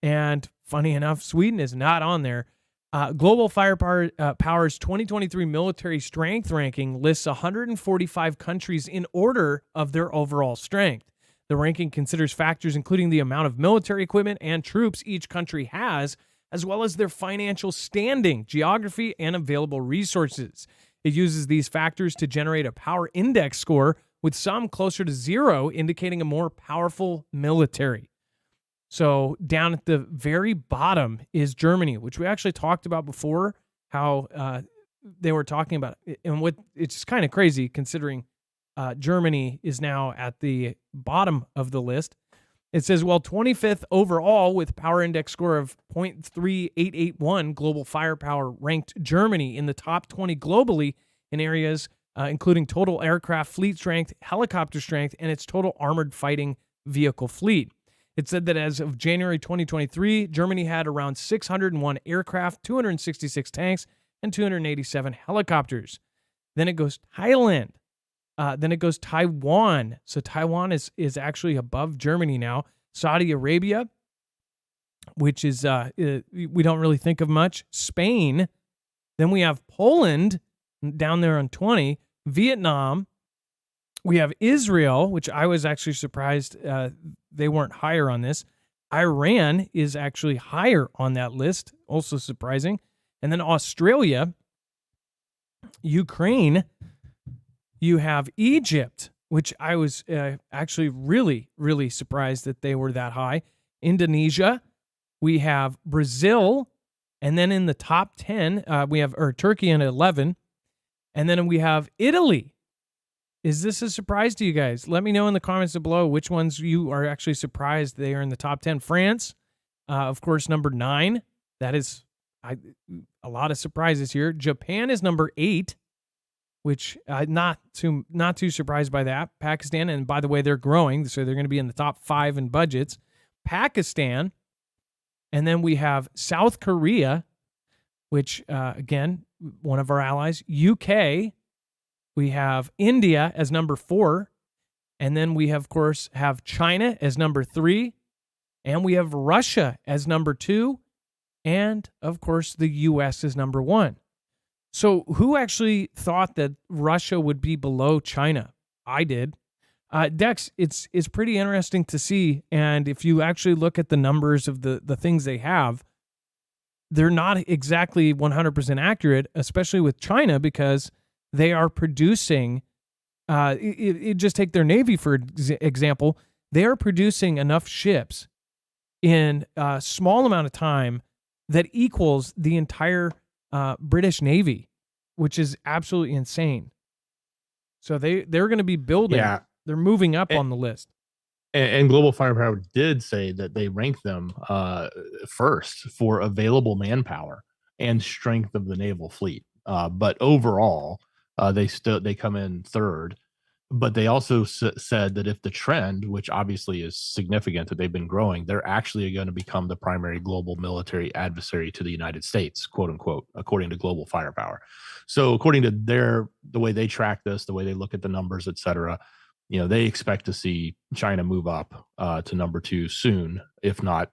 And funny enough, Sweden is not on there. Global Firepower's 2023 military strength ranking lists 145 countries in order of their overall strength. The ranking considers factors including the amount of military equipment and troops each country has, as well as their financial standing, geography, and available resources. It uses these factors to generate a power index score, with some closer to 0 indicating a more powerful military. So down at the very bottom is Germany, which we actually talked about before, how they were talking about it. And it's kind of crazy considering Germany is now at the bottom of the list. It says, 25th overall with power index score of 0.3881, Global Firepower ranked Germany in the top 20 globally in areas including total aircraft fleet strength, helicopter strength, and its total armored fighting vehicle fleet. It said that as of January 2023, Germany had around 601 aircraft, 266 tanks, and 287 helicopters. Then it goes Thailand. Then it goes Taiwan. So Taiwan is actually above Germany now. Saudi Arabia, which is we don't really think of much. Spain. Then we have Poland down there on 20. Vietnam. We have Israel, which I was actually surprised they weren't higher on this. Iran is actually higher on that list, also surprising. And then Australia, Ukraine, you have Egypt, which I was actually really, really surprised that they were that high. Indonesia, we have Brazil, and then in the top 10, we have Turkey in 11, and then we have Italy. Is this a surprise to you guys? Let me know in the comments below which ones you are actually surprised they are in the top 10. France, of course, number 9. That is a lot of surprises here. Japan is number 8. which not too surprised by that. Pakistan, and by the way, they're growing, so they're going to be in the top 5 in budgets. Pakistan, and then we have South Korea, which again, one of our allies. UK, we have India as number 4, and then we of course have China as number 3, and we have Russia as number 2, and of course the US is number 1. So who actually thought that Russia would be below China? I did. Dex, it's pretty interesting to see. And if you actually look at the numbers of the things they have, they're not exactly 100% accurate, especially with China, because they are producing, just take their Navy, for example, they are producing enough ships in a small amount of time that equals the entire British Navy, which is absolutely insane. So they're going to be building.
Yeah.
They're moving up on the list.
And Global Firepower did say that they rank them first for available manpower and strength of the naval fleet. But overall, they come in third. But they also said that if the trend, which obviously is significant that they've been growing, they're actually going to become the primary global military adversary to the United States, quote unquote, according to Global Firepower. So according to the way they track this, the way they look at the numbers, et cetera, they expect to see China move up to number 2 soon, if not,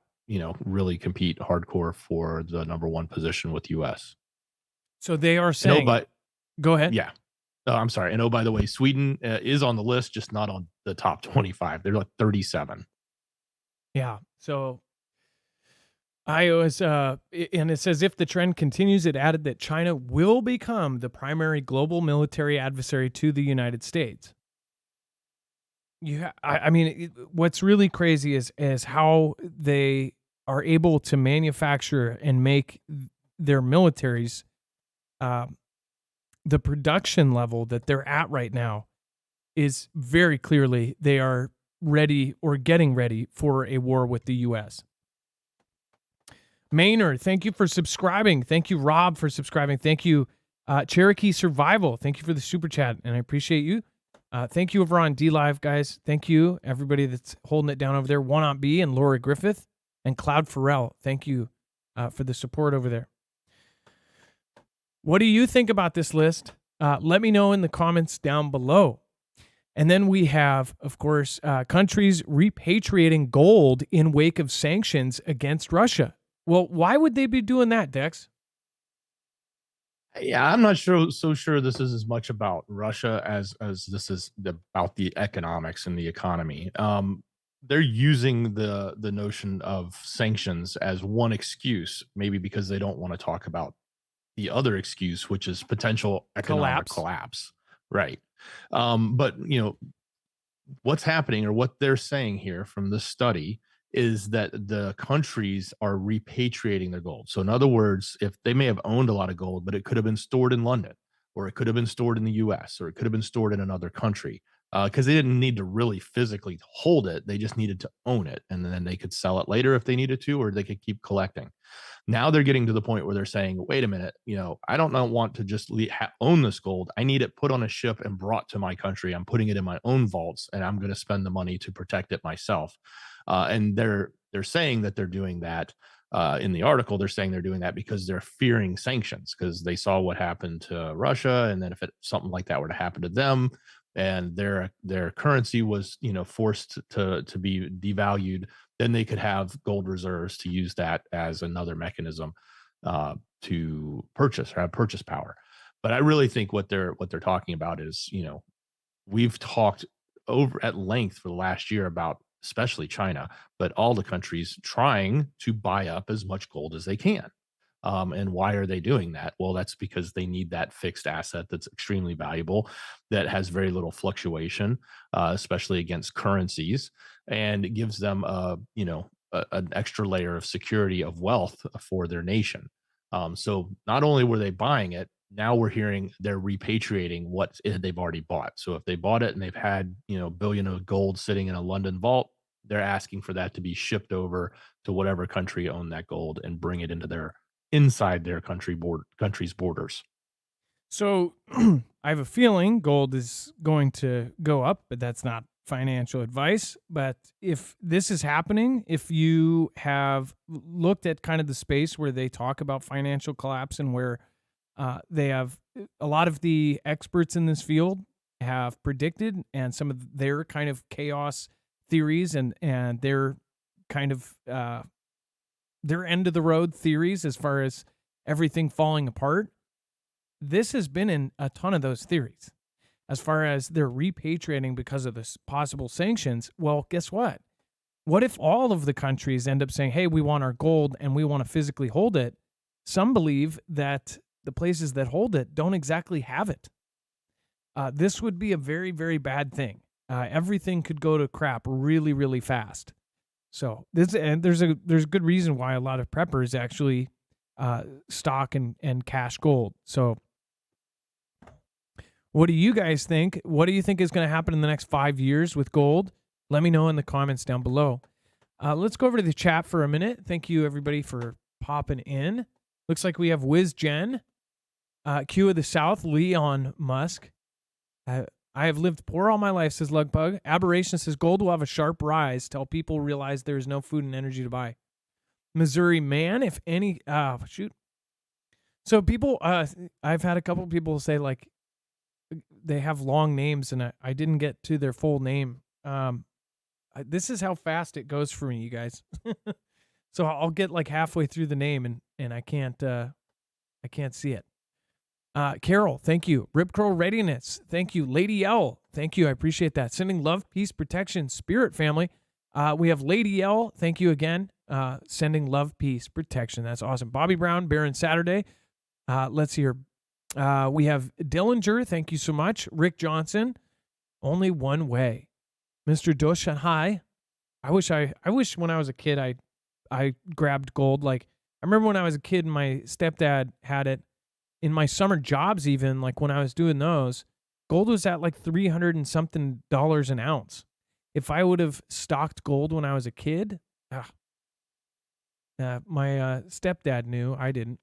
really compete hardcore for the number 1 position with US.
So they are saying, go ahead.
Yeah. I'm sorry. And by the way, Sweden is on the list, just not on the top 25. They're like 37.
Yeah. So I was, and it says if the trend continues, it added that China will become the primary global military adversary to the United States. I mean, what's really crazy is how they are able to manufacture and make their militaries, the production level that they're at right now is very clearly they are ready or getting ready for a war with the U.S. Maynard, thank you for subscribing. Thank you, Rob, for subscribing. Thank you, Cherokee Survival. Thank you for the super chat, and I appreciate you. Thank you over on DLive, guys. Thank you, everybody that's holding it down over there. One on B and Laura Griffith and Cloud Farrell. Thank you for the support over there. What do you think about this list? Let me know in the comments down below. And then we have, of course, countries repatriating gold in wake of sanctions against Russia. Well, why would they be doing that, Dex?
Yeah, I'm not so sure this is as much about Russia as this is about the economics and the economy. They're using the notion of sanctions as one excuse, maybe because they don't want to talk about the other excuse, which is potential economic collapse. Right. But what's happening, or what they're saying here from this study, is that the countries are repatriating their gold. So in other words, if they may have owned a lot of gold, but it could have been stored in London, or it could have been stored in the US, or it could have been stored in another country, because they didn't need to really physically hold it. They just needed to own it, and then they could sell it later if they needed to, or they could keep collecting. Now they're getting to the point where they're saying, wait a minute, I don't want to just own this gold. I need it put on a ship and brought to my country. I'm putting it in my own vaults, and I'm going to spend the money to protect it myself. And they're saying that they're doing that in the article. They're saying they're doing that because they're fearing sanctions, because they saw what happened to Russia. And then if something like that were to happen to them, and their currency was forced to be devalued, then they could have gold reserves to use that as another mechanism to purchase, or have purchase power. But I really think what they're talking about is, we've talked over at length for the last year about especially China, but all the countries trying to buy up as much gold as they can. And why are they doing that? Well, that's because they need that fixed asset that's extremely valuable, that has very little fluctuation, especially against currencies, and it gives them an extra layer of security of wealth for their nation. So not only were they buying it, now we're hearing they're repatriating what they've already bought. So if they bought it and they've had billion of gold sitting in a London vault, they're asking for that to be shipped over to whatever country owned that gold and bring it into inside their country's borders.
So I have a feeling gold is going to go up, but that's not financial advice. But if this is happening, if you have looked at kind of the space where they talk about financial collapse and where they have a lot of the experts in this field have predicted, and some of their kind of chaos theories and their kind of their end of the road theories as far as everything falling apart. This has been in a ton of those theories. As far as they're repatriating because of this possible sanctions, well, guess what? What if all of the countries end up saying, hey, we want our gold and we want to physically hold it? Some believe that the places that hold it don't exactly have it. This would be a very, very bad thing. Everything could go to crap really, really fast. So there's a good reason why a lot of preppers actually stock and cash gold. So what do you guys think? What do you think is going to happen in the next 5 years with gold? Let me know in the comments down below. Let's go over to the chat for a minute. Thank you, everybody, for popping in. Looks like we have Wiz Jen, Q of the South, Leon Musk. I have lived poor all my life, says Lugpug. Aberration says gold will have a sharp rise till people realize there is no food and energy to buy. Missouri man, if any, shoot. So people, I've had a couple people say like they have long names and I didn't get to their full name. This is how fast it goes for me, you guys. So I'll get like halfway through the name and I can't see it. Carol, thank you. Rip Curl Readiness, thank you. Lady L, thank you. I appreciate that. Sending love, peace, protection, spirit family. We have Lady L, thank you again. Sending love, peace, protection. That's awesome. Bobby Brown, Baron Saturday. Let's hear. We have Dillinger, thank you so much. Rick Johnson, only one way. Mr. Doshan, hi. I wish when I was a kid I grabbed gold. Like I remember when I was a kid and my stepdad had it. In my summer jobs, even like when I was doing those, gold was at like $300 and something an ounce. If I would have stocked gold when I was a kid, my stepdad knew, I didn't.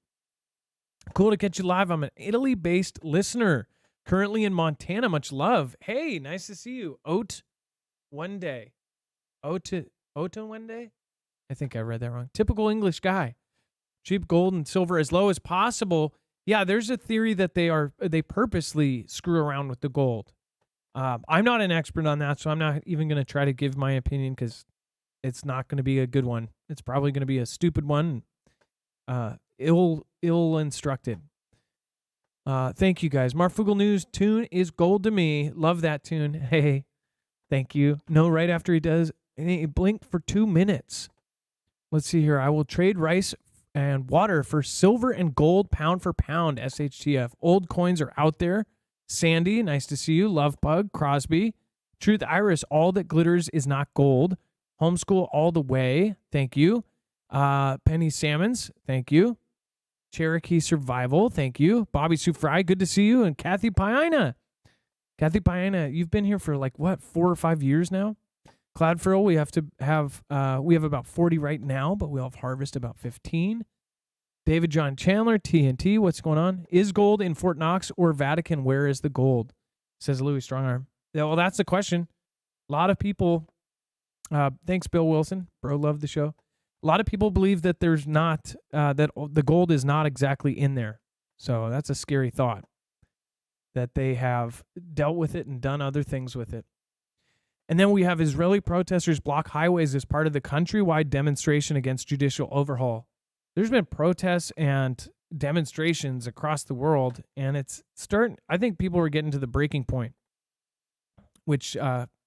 Cool to catch you live. I'm an Italy-based listener, currently in Montana. Much love. Hey, nice to see you. Oat one day. Ota one day? I think I read that wrong. Typical English guy. Cheap gold and silver as low as possible. Yeah, there's a theory that they purposely screw around with the gold. I'm not an expert on that, so I'm not even going to try to give my opinion because it's not going to be a good one. It's probably going to be a stupid one, ill instructed. Thank you guys. Marfoogle News tune is gold to me. Love that tune. Hey, thank you. No, right after he does, he blinked for 2 minutes. Let's see here. I will trade rice and water for silver and gold pound for pound. SHTF. Old coins are out there. Sandy, nice to see you. Love Pug. Crosby. Truth Iris, all that glitters is not gold. Homeschool all the way. Thank you. Penny Salmons. Thank you. Cherokee Survival. Thank you. Bobby Sue Fry. Good to see you. And Kathy Piana. Kathy Piana, you've been here for like, what, 4 or 5 years now? Cloudfurl, we have about 40 right now, but we'll have harvest about 15. David John Chandler, TNT, what's going on? Is gold in Fort Knox or Vatican? Where is the gold? Says Louis Strongarm. Yeah, well, that's the question. A lot of people, thanks Bill Wilson, bro, love the show. A lot of people believe that there's not, that the gold is not exactly in there. So that's a scary thought, that they have dealt with it and done other things with it. And then we have Israeli protesters block highways as part of the countrywide demonstration against judicial overhaul. There's been protests and demonstrations across the world, and it's starting. I think people are getting to the breaking point, which,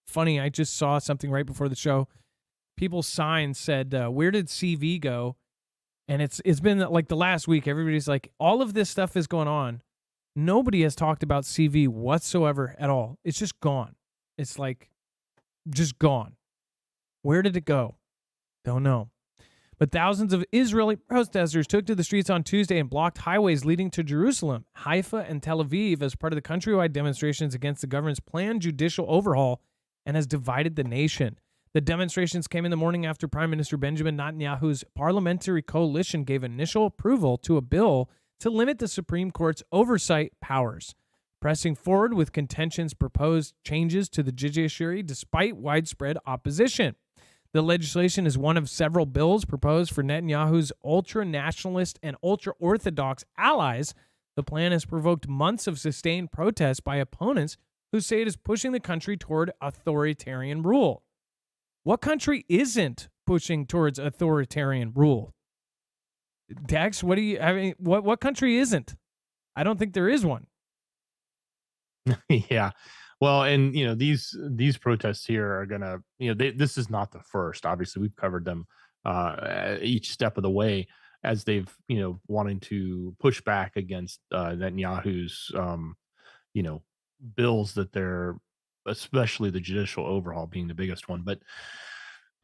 funny, I just saw something right before the show. People's signs said, where did CV go? And it's been like the last week. Everybody's like, all of this stuff is going on. Nobody has talked about CV whatsoever at all. It's just gone. It's like, just gone. Where did it go? Don't know. But thousands of Israeli protesters took to the streets on Tuesday and blocked highways leading to Jerusalem, Haifa, and Tel Aviv as part of the countrywide demonstrations against the government's planned judicial overhaul and has divided the nation. The demonstrations came in the morning after Prime Minister Benjamin Netanyahu's parliamentary coalition gave initial approval to a bill to limit the Supreme Court's oversight powers, pressing forward with contention's proposed changes to the judiciary despite widespread opposition. The legislation is one of several bills proposed for Netanyahu's ultra-nationalist and ultra-Orthodox allies. The plan has provoked months of sustained protests by opponents who say it is pushing the country toward authoritarian rule. What country isn't pushing towards authoritarian rule? Dex, what country isn't? I don't think there is one.
Yeah. Well, and these protests here are gonna, this is not the first. Obviously, we've covered them each step of the way as they've, wanting to push back against Netanyahu's, bills that they're, especially the judicial overhaul being the biggest one. But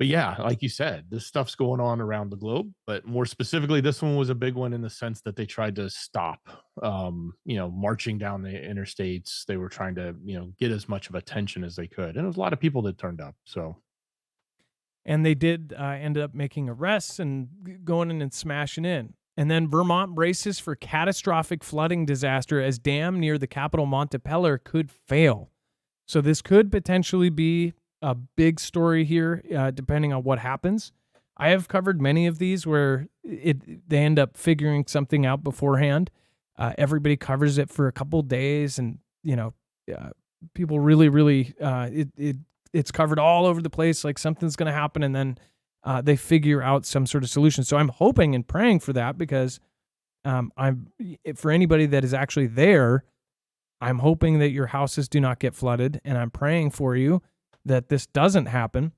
yeah, like you said, this stuff's going on around the globe, but more specifically, this one was a big one in the sense that they tried to stop, marching down the interstates. They were trying to, get as much of attention as they could. And there was a lot of people that turned up. So,
and they did end up making arrests and going in and smashing in. And then Vermont braces for catastrophic flooding disaster as dam near the capital Montpelier could fail. So this could potentially be a big story here, depending on what happens. I have covered many of these where they end up figuring something out beforehand. Everybody covers it for a couple days, and people really it's covered all over the place. Like something's going to happen, and then they figure out some sort of solution. So I'm hoping and praying for that because for anybody that is actually there, I'm hoping that your houses do not get flooded, and I'm praying for you that this doesn't happen.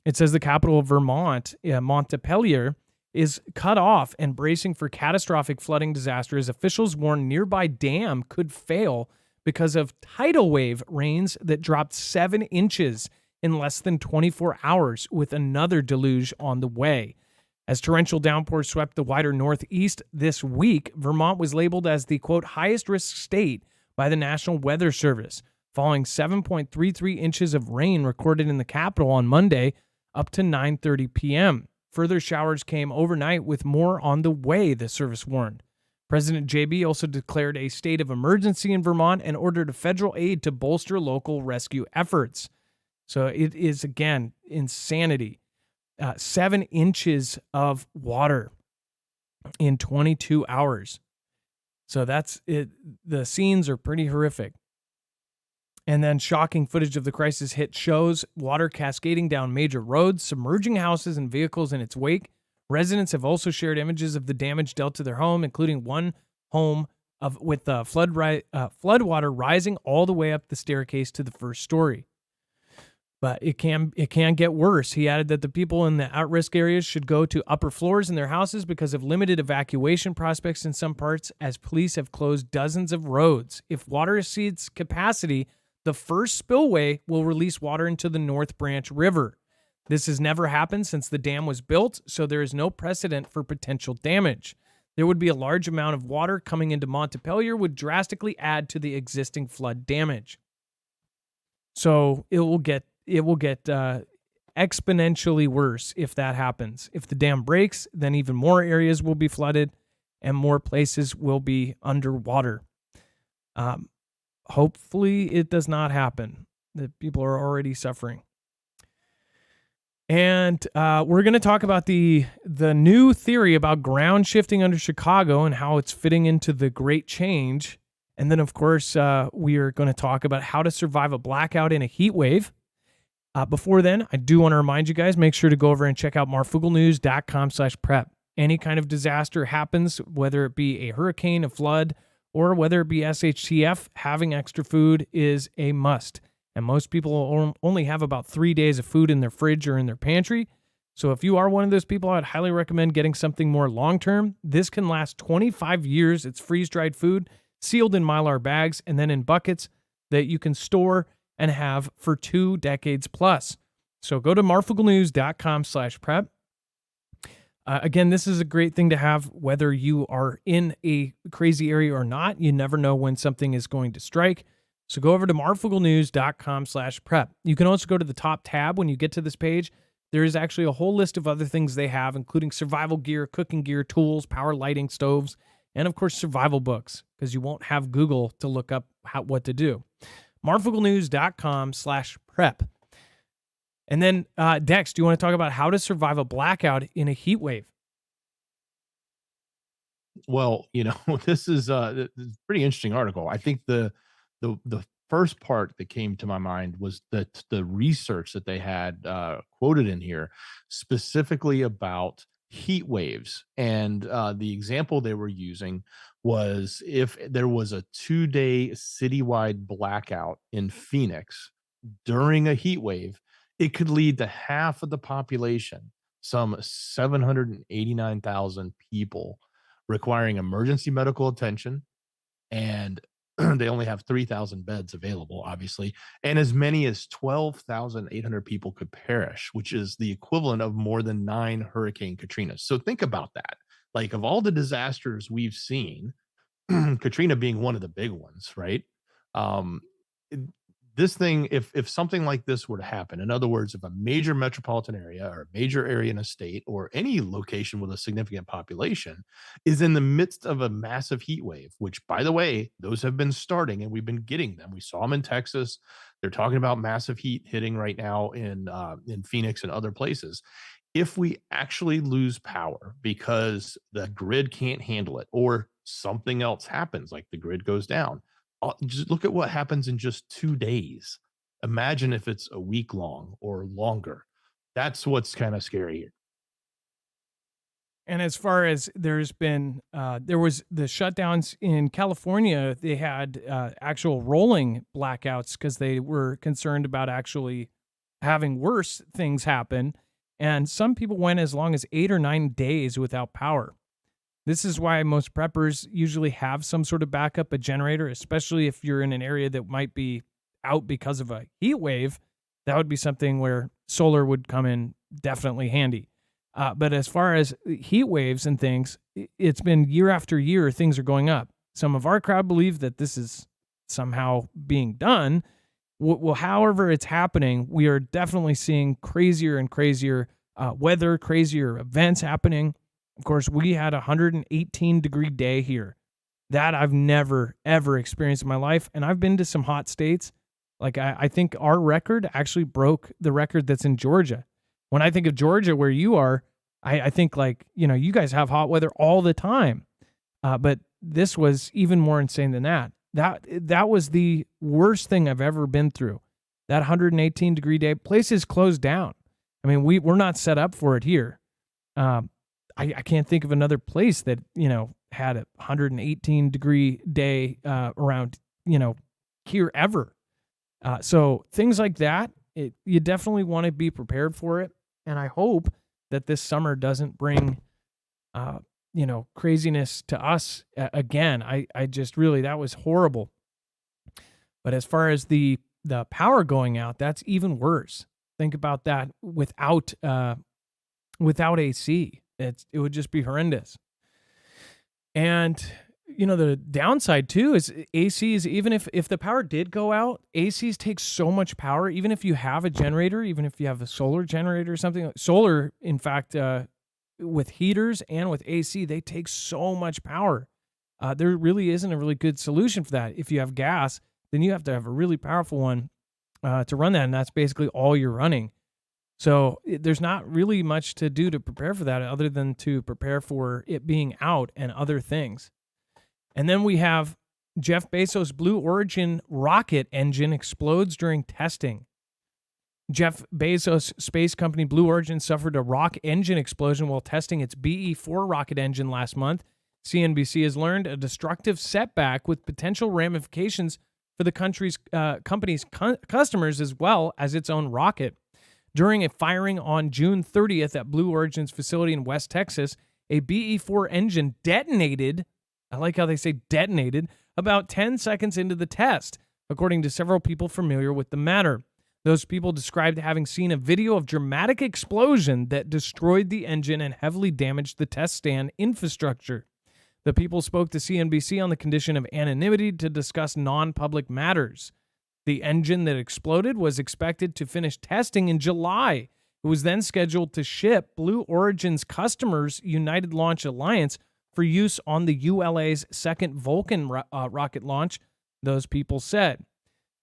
It says the capital of Vermont, Montpelier, is cut off and bracing for catastrophic flooding disaster as officials warn nearby dam could fail because of tidal wave rains that dropped 7 inches in less than 24 hours, with another deluge on the way. As torrential downpours swept the wider Northeast this week, Vermont was labeled as the, quote, highest risk state by the National Weather Service, falling 7.33 inches of rain recorded in the capital on Monday up to 9:30 p.m. Further showers came overnight with more on the way, the service warned. President JB also declared a state of emergency in Vermont and ordered federal aid to bolster local rescue efforts. So it is, again, insanity. 7 inches of water in 22 hours. So that's it. The scenes are pretty horrific. And then shocking footage of the crisis hit shows water cascading down major roads, submerging houses and vehicles in its wake. Residents have also shared images of the damage dealt to their home, including one home with floodwater rising all the way up the staircase to the first story. But it can get worse. He added that the people in the at-risk areas should go to upper floors in their houses because of limited evacuation prospects in some parts, as police have closed dozens of roads. If water exceeds capacity, the first spillway will release water into the North Branch River. This has never happened since the dam was built, so there is no precedent for potential damage. There would be a large amount of water coming into Montpelier would drastically add to the existing flood damage. So it will get exponentially worse if that happens. If the dam breaks, then even more areas will be flooded and more places will be underwater. Hopefully it does not happen. The people are already suffering. And we're going to talk about the new theory about ground shifting under Chicago and how it's fitting into the Great Change. And then, of course, we are going to talk about how to survive a blackout in a heat wave. Before then, I do want to remind you guys, make sure to go over and check out marfooglenews.com/prep. Any kind of disaster happens, whether it be a hurricane, a flood, or whether it be SHTF, having extra food is a must. And most people only have about 3 days of food in their fridge or in their pantry. So if you are one of those people, I'd highly recommend getting something more long-term. This can last 25 years. It's freeze-dried food, sealed in Mylar bags, and then in buckets that you can store and have for 2 decades plus. So go to marfooglenews.com/prep. Again, this is a great thing to have, whether you are in a crazy area or not. You never know when something is going to strike. So go over to marfooglenews.com/prep. You can also go to the top tab when you get to this page. There is actually a whole list of other things they have, including survival gear, cooking gear, tools, power lighting, stoves, and of course survival books, because you won't have Google to look up what to do. marfooglenews.com/prep. And then Dex, do you want to talk about how to survive a blackout in a heat wave?
Well, this is a pretty interesting article. I think the first part that came to my mind was that the research that they had quoted in here, specifically about heat waves. And the example they were using was if there was a 2-day citywide blackout in Phoenix during a heat wave, it could lead to half of the population, some 789,000 people, requiring emergency medical attention. And they only have 3,000 beds available, obviously, and as many as 12,800 people could perish, which is the equivalent of more than 9 Hurricane Katrinas. So think about that. Like, of all the disasters we've seen, Katrina being one of the big ones, right? This thing, if something like this were to happen, in other words, if a major metropolitan area or a major area in a state or any location with a significant population is in the midst of a massive heat wave, which, by the way, those have been starting and we've been getting them. We saw them in Texas. They're talking about massive heat hitting right now in Phoenix and other places. If we actually lose power because the grid can't handle it or something else happens, like the grid goes down, just look at what happens in just 2 days. Imagine if it's a week long or longer. That's what's kind of scary here.
And as far as there was the shutdowns in California, they had actual rolling blackouts because they were concerned about actually having worse things happen. And some people went as long as 8 or 9 days without power. This is why most preppers usually have some sort of backup, a generator, especially if you're in an area that might be out because of a heat wave. That would be something where solar would come in definitely handy. But as far as heat waves and things, it's been year after year, things are going up. Some of our crowd believe that this is somehow being done. Well, however it's happening, we are definitely seeing crazier and crazier weather, crazier events happening. Of course, we had a 118-degree day here. That I've never, ever experienced in my life. And I've been to some hot states. Like, I think our record actually broke the record that's in Georgia. When I think of Georgia, where you are, I think, like, you guys have hot weather all the time. But this was even more insane than that. That was the worst thing I've ever been through. That 118-degree day. Places closed down. I mean, we're not set up for it here. I can't think of another place that, had a 118-degree day around, here ever. So things like that, you definitely want to be prepared for it. And I hope that this summer doesn't bring, craziness to us again. I just really, that was horrible. But as far as the power going out, that's even worse. Think about that without AC. It would just be horrendous. And, the downside too is ACs, even if the power did go out, ACs take so much power. Even if you have a generator, even if you have a solar generator or something, solar, in fact, with heaters and with AC, they take so much power. There really isn't a really good solution for that. If you have gas, then you have to have a really powerful one to run that. And that's basically all you're running. So there's not really much to do to prepare for that other than to prepare for it being out and other things. And then we have Jeff Bezos' Blue Origin rocket engine explodes during testing. Jeff Bezos' space company Blue Origin suffered a rocket engine explosion while testing its BE-4 rocket engine last month. CNBC has learned a destructive setback with potential ramifications for the company's customers as well as its own rocket. During a firing on June 30th at Blue Origin's facility in West Texas, a BE-4 engine detonated. I like how they say detonated about 10 seconds into the test, according to several people familiar with the matter. Those people described having seen a video of dramatic explosion that destroyed the engine and heavily damaged the test stand infrastructure. The people spoke to CNBC on the condition of anonymity to discuss non-public matters. The engine that exploded was expected to finish testing in July. It was then scheduled to ship Blue Origin's customers, United Launch Alliance, for use on the ULA's second Vulcan rocket launch, those people said.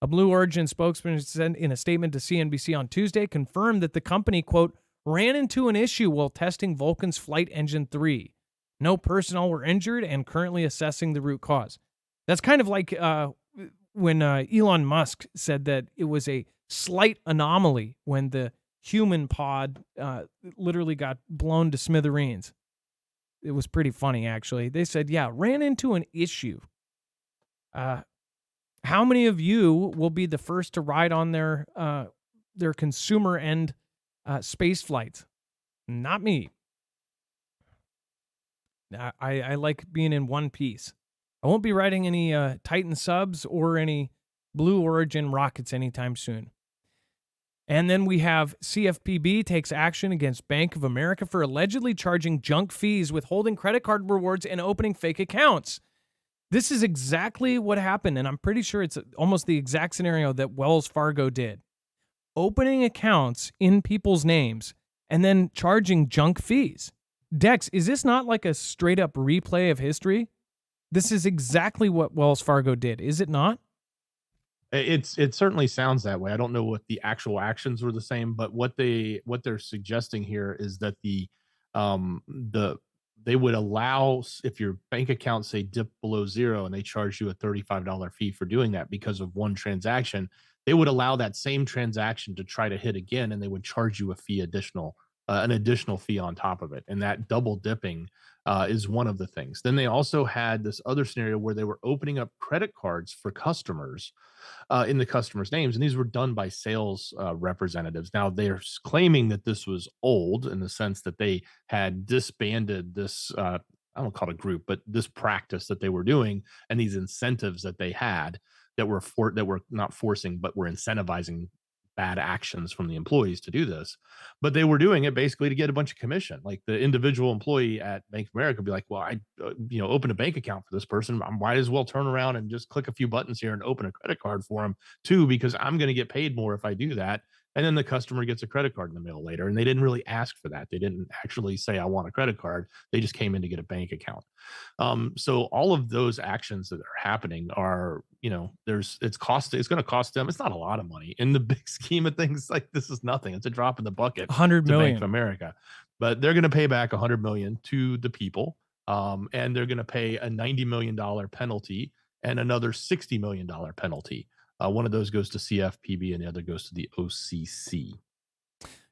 A Blue Origin spokesman said in a statement to CNBC on Tuesday, confirmed that the company, quote, ran into an issue while testing Vulcan's Flight Engine 3. No personnel were injured and currently assessing the root cause. That's kind of like when Elon Musk said that it was a slight anomaly when the human pod literally got blown to smithereens. It was pretty funny, actually. They said, yeah, ran into an issue. How many of you will be the first to ride on their consumer end space flights? Not me. I like being in one piece. I won't be riding any Titan subs or any Blue Origin rockets anytime soon. And then we have CFPB takes action against Bank of America for allegedly charging junk fees, withholding credit card rewards, and opening fake accounts. This is exactly what happened, and I'm pretty sure it's almost the exact scenario that Wells Fargo did. Opening accounts in people's names and then charging junk fees. Dex, is this not like a straight-up replay of history? This is exactly what Wells Fargo did, is it not?
It certainly sounds that way. I don't know what the actual actions were the same, but what they're suggesting here is that they would allow, if your bank account say dip below zero and they charge you a $35 fee for doing that because of one transaction, they would allow that same transaction to try to hit again, and they would charge you an additional fee on top of it. And that double dipping is one of the things. Then they also had this other scenario where they were opening up credit cards for customers in the customers' names, and these were done by sales representatives. Now they're claiming that this was old in the sense that they had disbanded this. I don't call it a group, but this practice that they were doing, and these incentives that they had that were not forcing, but were incentivizing bad actions from the employees to do this. But they were doing it basically to get a bunch of commission. Like the individual employee at Bank of America would be like, well, I open a bank account for this person. I might as well turn around and just click a few buttons here and open a credit card for them too, because I'm going to get paid more if I do that. And then the customer gets a credit card in the mail later. And they didn't really ask for that. They didn't actually say, I want a credit card. They just came in to get a bank account. So all of those actions that are happening are, it's going to cost them. It's not a lot of money in the big scheme of things. Like, this is nothing. It's a drop in the bucket.
100 million.
Bank of America, but they're going to pay back 100 million to the people. And they're going to pay a $90 million penalty and another $60 million penalty. One of those goes to CFPB and the other goes to the OCC.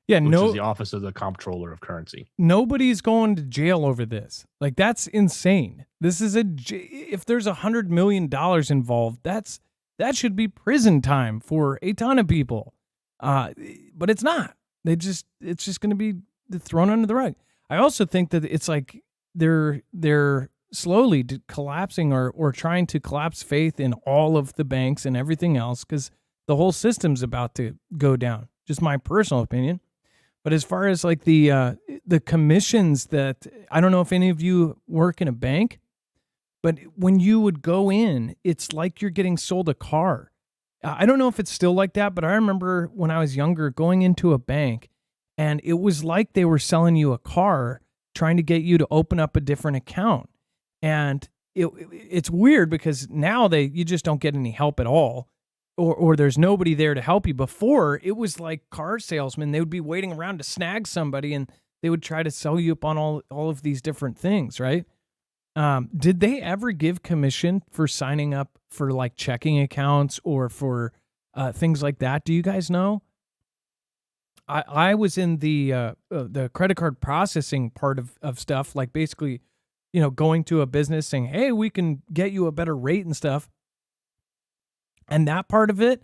Yeah, which is the Office of the Comptroller of Currency.
Nobody's going to jail over this. Like, that's insane. This is if there's $100 million involved, that should be prison time for a ton of people. But it's not. It's just going to be thrown under the rug. I also think that it's like they're slowly collapsing or trying to collapse faith in all of the banks and everything else, because the whole system's about to go down. Just my personal opinion. But as far as like the commissions that, I don't know if any of you work in a bank, but when you would go in, it's like you're getting sold a car. I don't know if it's still like that, but I remember when I was younger going into a bank and it was like they were selling you a car, trying to get you to open up a different account. And it's weird because now you just don't get any help at all. Or there's nobody there to help you. Before, it was like car salesmen. They would be waiting around to snag somebody, and they would try to sell you up on all of these different things, right? Did they ever give commission for signing up for like checking accounts or for things like that? Do you guys know? I was in the credit card processing part of stuff, like basically, going to a business saying, hey, we can get you a better rate and stuff. And that part of it,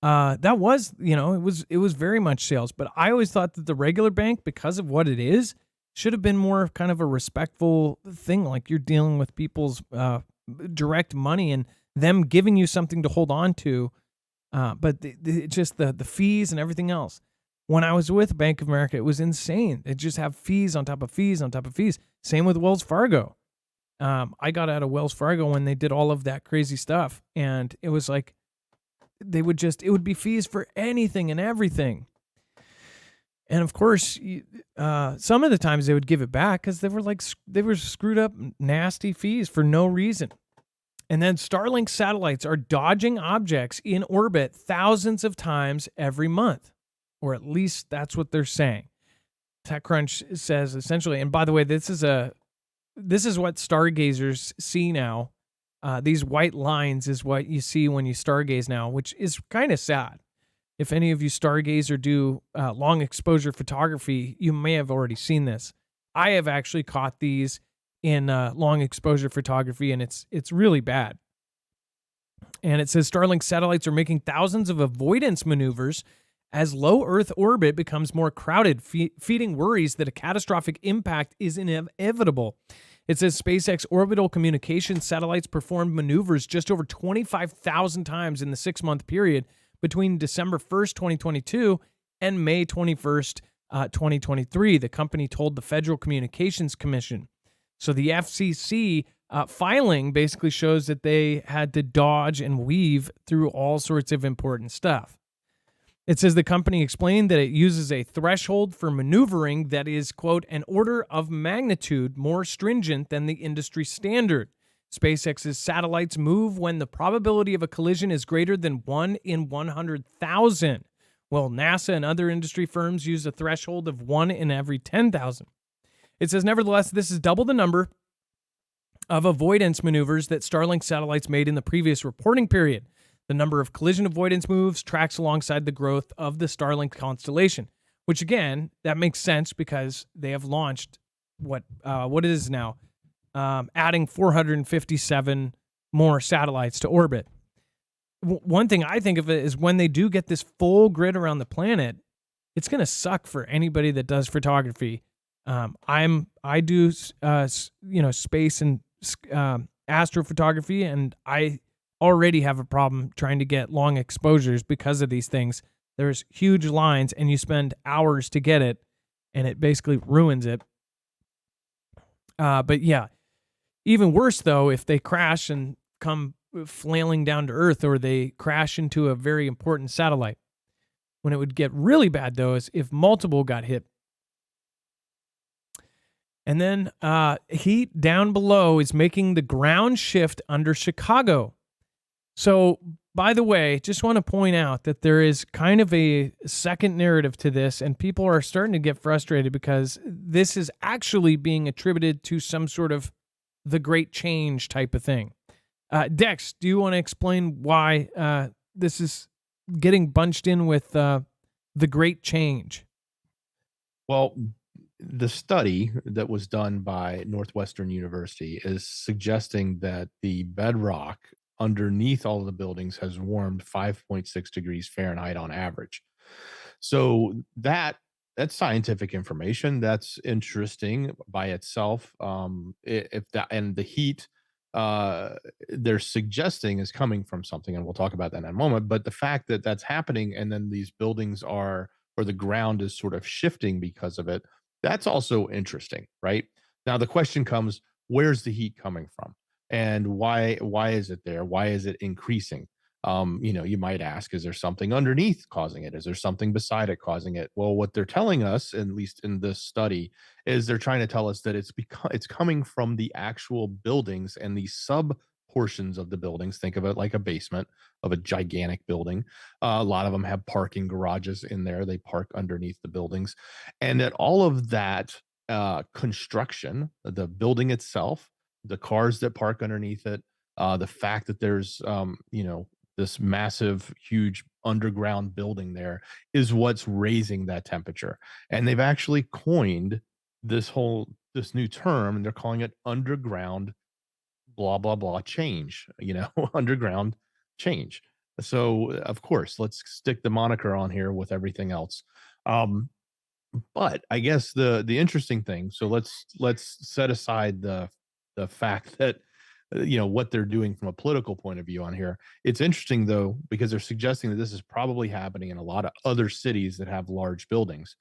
that was, it was very much sales. But I always thought that the regular bank, because of what it is, should have been more of kind of a respectful thing. Like, you're dealing with people's direct money and them giving you something to hold on to. But just the fees and everything else. When I was with Bank of America, it was insane. They just have fees on top of fees on top of fees. Same with Wells Fargo. I got out of Wells Fargo when they did all of that crazy stuff. And it was like, it would be fees for anything and everything. And of course, some of the times they would give it back because they were screwed up nasty fees for no reason. And then Starlink satellites are dodging objects in orbit thousands of times every month, or at least that's what they're saying. TechCrunch says essentially, and by the way, this is what stargazers see now. These white lines is what you see when you stargaze now, which is kind of sad. If any of you stargaze or do long exposure photography, you may have already seen this. I have actually caught these in long exposure photography, and it's really bad. And it says Starlink satellites are making thousands of avoidance maneuvers as low Earth orbit becomes more crowded, feeding worries that a catastrophic impact is inevitable. It says SpaceX orbital communication satellites performed maneuvers just over 25,000 times in the 6-month period between December 1st, 2022 and May 21st, 2023, the company told the Federal Communications Commission. So the FCC filing basically shows that they had to dodge and weave through all sorts of important stuff. It says the company explained that it uses a threshold for maneuvering that is, quote, an order of magnitude more stringent than the industry standard. SpaceX's satellites move when the probability of a collision is greater than 1 in 100,000. Well, NASA and other industry firms use a threshold of 1 in every 10,000. It says, nevertheless, this is double the number of avoidance maneuvers that Starlink satellites made in the previous reporting period. The number of collision avoidance moves tracks alongside the growth of the Starlink constellation, which again, that makes sense because they have launched what it is now, adding 457 more satellites to orbit. One thing I think of it is when they do get this full grid around the planet, it's going to suck for anybody that does photography. I do space and astrophotography, and I already have a problem trying to get long exposures because of these things. There's huge lines, and you spend hours to get it, and it basically ruins it. But yeah, even worse though, if they crash and come flailing down to Earth, or they crash into a very important satellite. When it would get really bad though is if multiple got hit. And then heat down below is making the ground shift under Chicago. So, by the way, just want to point out that there is kind of a second narrative to this, and people are starting to get frustrated because this is actually being attributed to some sort of the Great Change type of thing. Dex, do you want to explain why this is getting bunched in with the Great Change?
Well, the study that was done by Northwestern University is suggesting that the bedrock underneath all of the buildings has warmed 5.6 degrees Fahrenheit on average. So that's scientific information. That's interesting by itself. If that and the heat they're suggesting is coming from something, and we'll talk about that in a moment. But the fact that that's happening, and then these buildings or the ground is sort of shifting because of it, that's also interesting, right? Now the question comes, where's the heat coming from? And why is it there? Why is it increasing? You might ask, is there something underneath causing it? Is there something beside it causing it? Well, what they're telling us, at least in this study, is they're trying to tell us that it's coming from the actual buildings and the sub portions of the buildings. Think of it like a basement of a gigantic building. A lot of them have parking garages in there. They park underneath the buildings, and that all of that construction, the building itself, the cars that park underneath it, the fact that there's this massive, huge underground building there is what's raising that temperature. And they've actually coined this new term, and they're calling it underground blah blah blah change, underground change. So of course, let's stick the moniker on here with everything else. But I guess the interesting thing, so let's set aside the fact that what they're doing from a political point of view on here. It's interesting though, because they're suggesting that this is probably happening in a lot of other cities that have large buildings.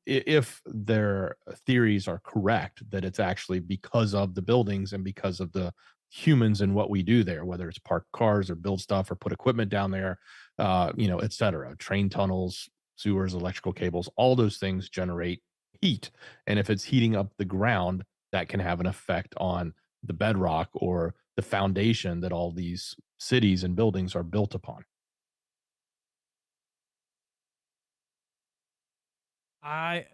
If their theories are correct, that it's actually because of the buildings and because of the humans and what we do there, whether it's park cars or build stuff or put equipment down there, et cetera, train tunnels, sewers, electrical cables, all those things generate heat. And if it's heating up the ground, that can have an effect on the bedrock or the foundation that all these cities and buildings are built upon.
I,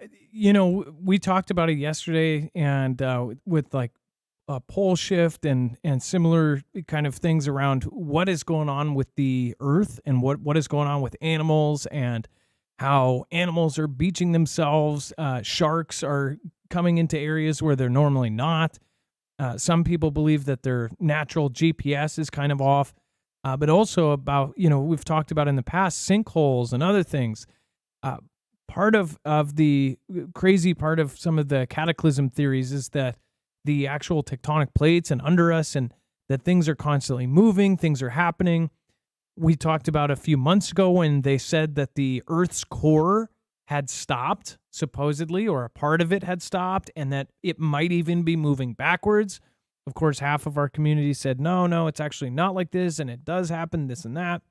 we talked about it yesterday, and with like a pole shift and similar kind of things around what is going on with the earth and what is going on with animals and how animals are beaching themselves. Sharks are coming into areas where they're normally not. Some people believe that their natural GPS is kind of off, but also about, we've talked about in the past sinkholes and other things. Uh, Part of the crazy part of some of the cataclysm theories is that the actual tectonic plates and under us, and that things are constantly moving, things are happening. We talked about a few months ago when they said that the Earth's core had stopped, supposedly, or a part of it had stopped, and that it might even be moving backwards. Of course, half of our community said, no, it's actually not like this, and it does happen, this and that.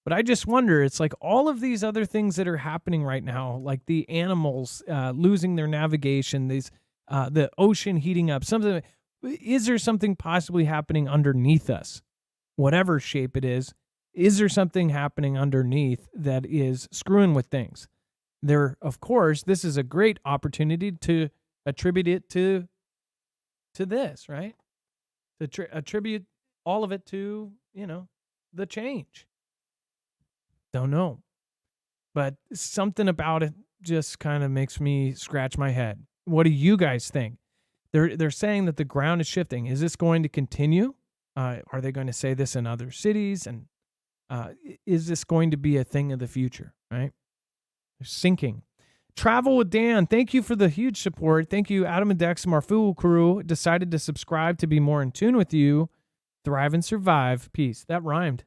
But I just wonder, it's like all of these other things that are happening right now, like the animals losing their navigation, the ocean heating up, something. Is there something possibly happening underneath us? Whatever shape it is there something happening underneath that is screwing with things? There, of course, this is a great opportunity to attribute it to this, right? To attribute all of it to, the change. Don't know. But something about it just kind of makes me scratch my head. What do you guys think? They're saying that the ground is shifting. Is this going to continue? Are they going to say this in other cities? And is this going to be a thing of the future, right? They're sinking. Travel with Dan, thank you for the huge support. Thank you, Adam and Dex, Marfoogle crew. Decided to subscribe to be more in tune with you. Thrive and survive. Peace. That rhymed.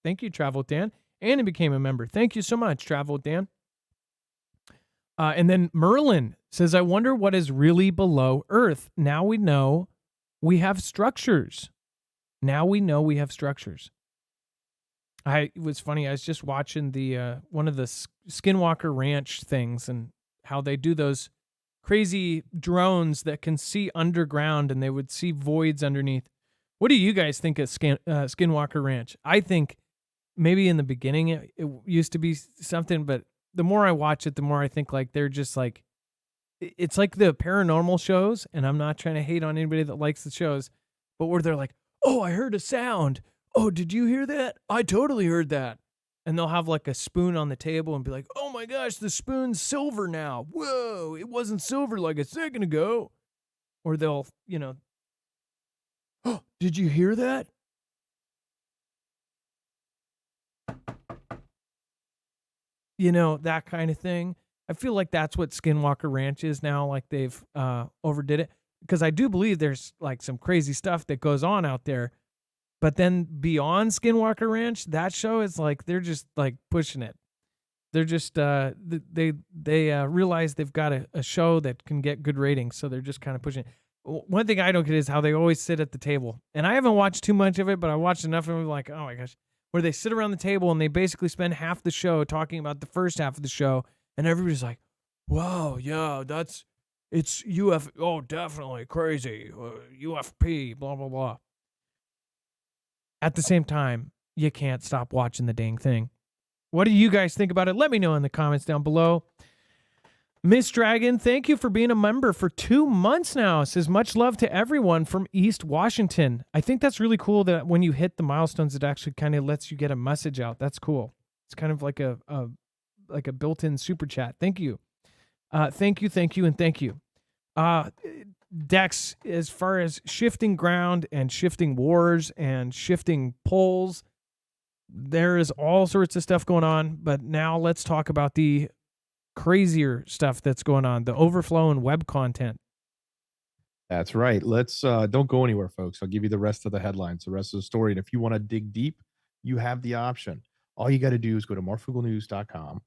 Thank you, Travel with Dan. And he became a member. Thank you so much, Travel with Dan. And then Merlin says, I wonder what is really below Earth. Now we know we have structures. It was funny. I was just watching the one of the Skinwalker Ranch things and how they do those crazy drones that can see underground and they would see voids underneath. What do you guys think of Skinwalker Ranch? I think maybe in the beginning it used to be something, but the more I watch it, the more I think like they're just like, it's like the paranormal shows, and I'm not trying to hate on anybody that likes the shows, but where they're like, oh, I heard a sound. Oh, did you hear that? I totally heard that. And they'll have like a spoon on the table and be like, oh my gosh, the spoon's silver now. Whoa, it wasn't silver like a second ago. Or they'll, oh, did you hear that? That kind of thing. I feel like that's what Skinwalker Ranch is now. Like they've overdid it, because I do believe there's like some crazy stuff that goes on out there. But then beyond Skinwalker Ranch, that show is like they're just like pushing it. They're just they realize they've got a show that can get good ratings, so they're just kind of pushing it. One thing I don't get is how they always sit at the table. And I haven't watched too much of it, but I watched enough of it. Like, oh my gosh. Where they sit around the table and they basically spend half the show talking about the first half of the show, and everybody's like, wow, yeah, it's oh, definitely crazy, UFP, blah, blah, blah. At the same time, you can't stop watching the dang thing. What do you guys think about it? Let me know in the comments down below. Miss Dragon, thank you for being a member for 2 months now. It says, much love to everyone from East Washington. I think that's really cool that when you hit the milestones, it actually kind of lets you get a message out. That's cool. It's kind of like a built-in super chat. Thank you. Thank you, and thank you. Dex, as far as shifting ground and shifting wars and shifting poles, there is all sorts of stuff going on. But now let's talk about the crazier stuff that's going on, the overflow in web content.
That's right. Let's don't go anywhere, folks. I'll give you the rest of the headlines, the rest of the story. And if you want to dig deep, you have the option. All you got to do is go to marfooglenews.com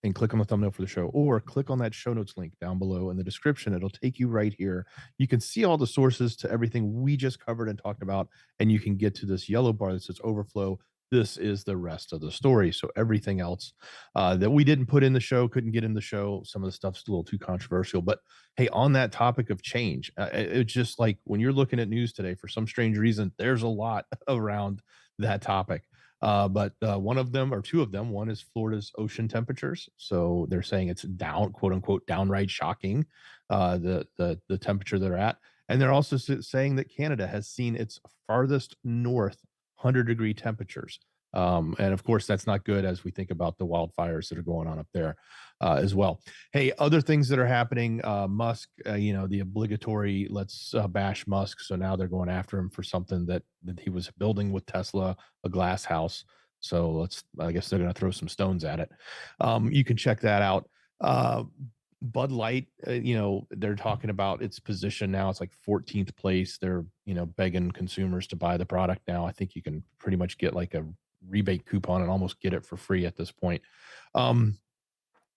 and click on the thumbnail for the show, or click on that show notes link down below in the description. It'll take you right here. You can see all the sources to everything we just covered and talked about, and you can get to this yellow bar that says overflow. This is the rest of the story. So everything else that we didn't put in the show, couldn't get in the show. Some of the stuff's a little too controversial. But hey, on that topic of change, it's just like when you're looking at news today, for some strange reason, there's a lot around that topic. But one of them or two of them, one is Florida's ocean temperatures. So they're saying it's down, quote unquote, downright shocking, the temperature they're at. And they're also saying that Canada has seen its farthest north 100-degree temperatures. And of course, that's not good as we think about the wildfires that are going on up there as well. Hey, other things that are happening, Musk, the obligatory let's bash Musk. So now they're going after him for something that he was building with Tesla, a glass house. So I guess they're going to throw some stones at it. You can check that out. Bud Light, they're talking about its position now. It's like 14th place. They're, begging consumers to buy the product now. I think you can pretty much get like a rebate coupon and almost get it for free at this point.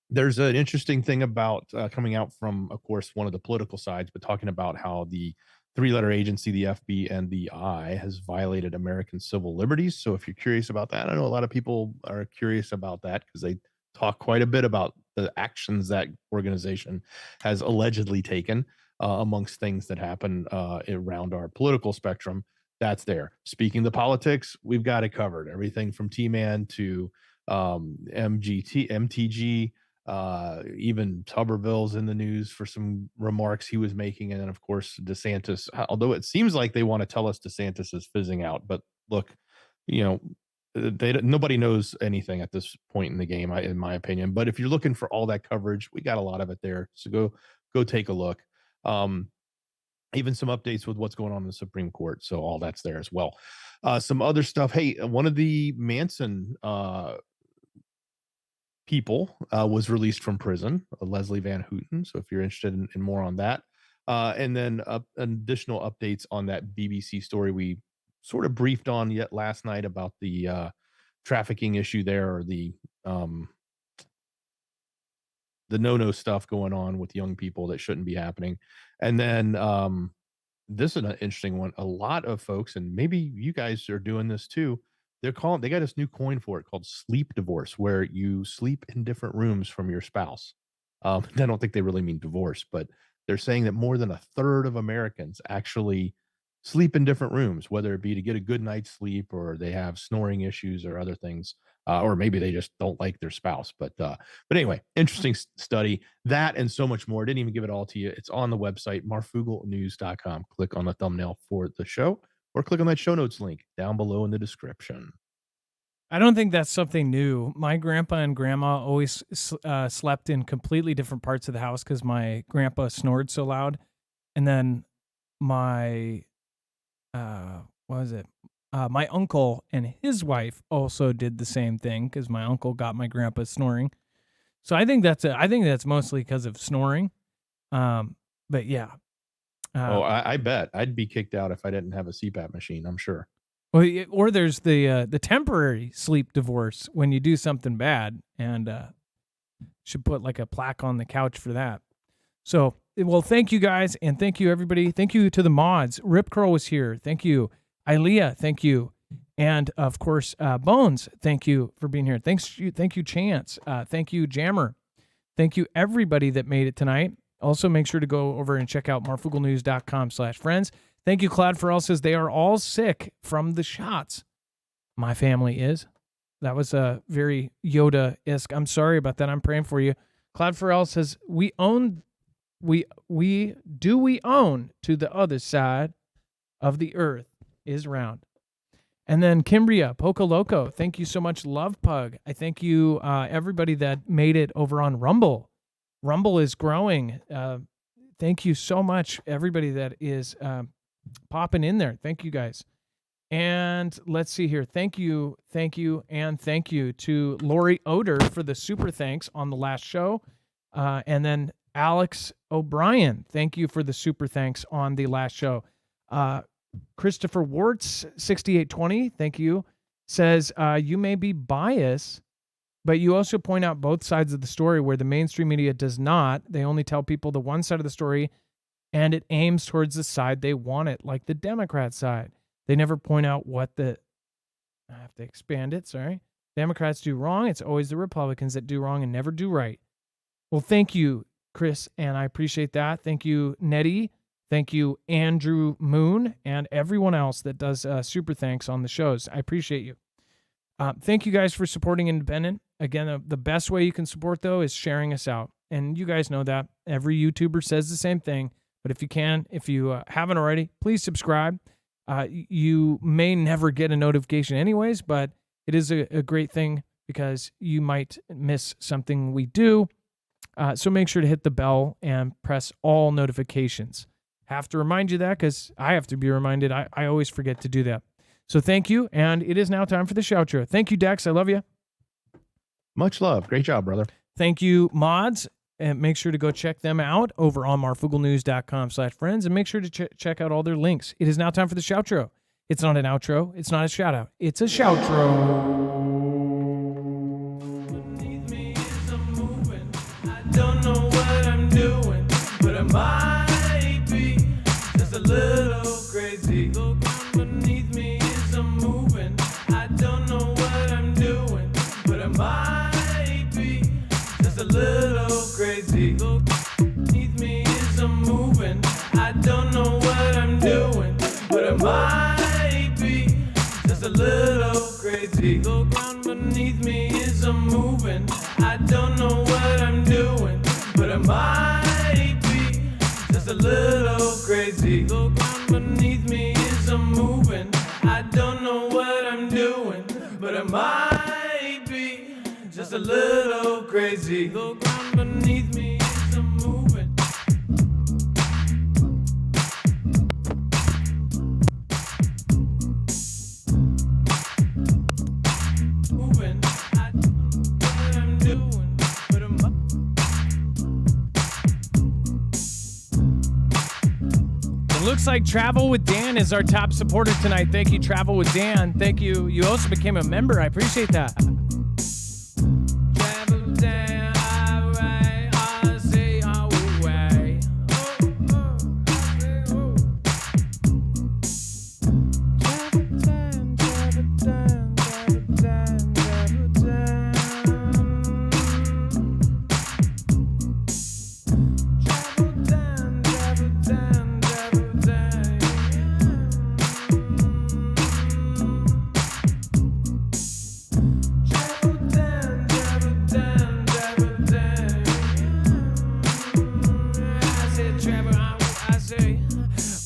There's an interesting thing about coming out from, of course, one of the political sides, but talking about how the three-letter agency, the FBI, has violated American civil liberties. So if you're curious about that, I know a lot of people are curious about that because they talk quite a bit about the actions that organization has allegedly taken amongst things that happen around our political spectrum. That's there. Speaking the politics, we've got it covered. Everything from T-Man to MTG, even Tuberville's in the news for some remarks he was making. And then, of course, DeSantis, although it seems like they want to tell us DeSantis is fizzing out. But look, nobody knows anything at this point in the game, in my opinion. But if you're looking for all that coverage, we got a lot of it there. So go take a look. Even some updates with what's going on in the Supreme Court. So all that's there as well. Some other stuff. Hey, one of the Manson people was released from prison, Leslie Van Houten. So if you're interested in more on that. And then additional updates on that BBC story we sort of briefed on yet last night about the trafficking issue there, or the no stuff going on with young people that shouldn't be happening. And then this is an interesting one. A lot of folks, and maybe you guys are doing this too, they got this new coin for it called sleep divorce, where you sleep in different rooms from your spouse. I don't think they really mean divorce, but they're saying that more than a third of Americans actually sleep in different rooms, whether it be to get a good night's sleep, or they have snoring issues or other things, or maybe they just don't like their spouse. But anyway, interesting study, that and so much more. Didn't even give it all to you. It's on the website, marfooglenews.com. Click on the thumbnail for the show, or click on that show notes link down below in the description.
I don't think that's something new. My grandpa and grandma always slept in completely different parts of the house because my grandpa snored so loud. And then my my uncle and his wife also did the same thing because my uncle got my grandpa snoring. So I think that's mostly because of snoring. But yeah.
I bet I'd be kicked out if I didn't have a CPAP machine, I'm sure.
Well, or there's the temporary sleep divorce when you do something bad, and should put like a plaque on the couch for that. So, well, thank you guys, and thank you everybody. Thank you to the mods. Rip Curl was here. Thank you, Ilea. Thank you, and of course, Bones. Thank you for being here. Thank you, Chance. Thank you, Jammer. Thank you everybody that made it tonight. Also, make sure to go over and check out marfooglenews.com/friends. Thank you, Cloud Farrell says they are all sick from the shots. My family is. That was a very Yoda-esque. I'm sorry about that. I'm praying for you. Cloud Farrell says we own to the other side of the earth is round. And then Kimbria, Poco Loco, thank you so much, Love Pug. I thank you, everybody that made it over on Rumble. Rumble is growing. Thank you so much, everybody that is popping in there. Thank you, guys. And let's see here. Thank you, and thank you to Lori Oder for the super thanks on the last show. And then Alex O'Brien, thank you for the super thanks on the last show. Christopher Warts, 6820, thank you, says, you may be biased, but you also point out both sides of the story where the mainstream media does not. They only tell people the one side of the story, and it aims towards the side they want it, like the Democrat side. They never point out what the I have to expand it. Sorry. Democrats do wrong. It's always the Republicans that do wrong and never do right. Well, thank you, Chris, and I appreciate that. Thank you, Nettie. Thank you, Andrew Moon, and everyone else that does super thanks on the shows. I appreciate you. Thank you guys for supporting Independent. Again, the best way you can support, though, is sharing us out. And you guys know that. Every YouTuber says the same thing. But if you haven't already, please subscribe. You may never get a notification anyways, but it is a great thing because you might miss something we do. So make sure to hit the bell and press all notifications. Have to remind you that because I have to be reminded. I always forget to do that. So thank you, and it is now time for the shoutro. Thank you, Dex. I love you.
Much love. Great job, brother.
Thank you, mods. And make sure to go check them out over on marfooglenews.com/friends, and make sure to check out all their links. It is now time for the shoutro. It's not an outro. It's not a shout out. It's a shoutro.
Beneath me is a moving. I don't know what I'm doing, but I might be just a little crazy. The ground beneath me is a moving. I don't know what I'm doing, but I might be just a little crazy. The ground beneath me is a moving. I don't know what I'm doing, but I might be just a little crazy. The ground beneath me is a moving. I don't know what I'm doing, but I might be just a little crazy. The ground beneath me is a moving. I don't know what I'm doing, but I might be just a little crazy. The ground beneath me is a moving. Moving. I don't know what I'm doing, but I might.
It looks like Travel with Dan is our top supporter tonight. Thank you, Travel with Dan. Thank you. You also became a member. I appreciate that.
Travel down highway, I say highway.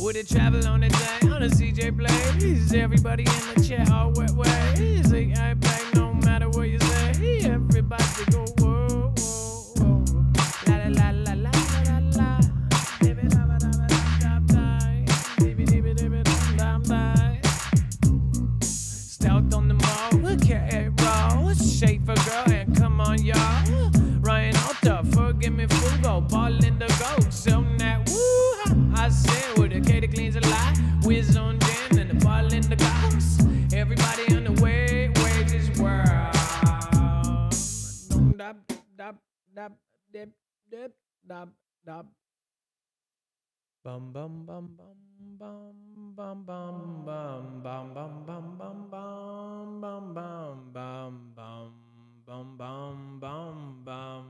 Would it travel on a day on a CJ blade? Is everybody in the chair all wet way? Is it I bang no matter what you say? Everybody go whoa, whoa, whoa. La la la la la la la. Dibby dabba dabba dab dab dibby dibby dibby dab dab. Stealth on the mall, look at it roll. Shape for girl and come on y'all. Ryan Alta, forgive me Fugo, ball in the goat, so that woo. I said with a Katie cleans a lot, whiz on jam and the ball in the goats. Everybody on the way this world. Dum dab dab dab dip dip dab dab. Bum bum bum bum bum bum bum bum bum bum bum bum bum bum bum bum bum bum bum bum.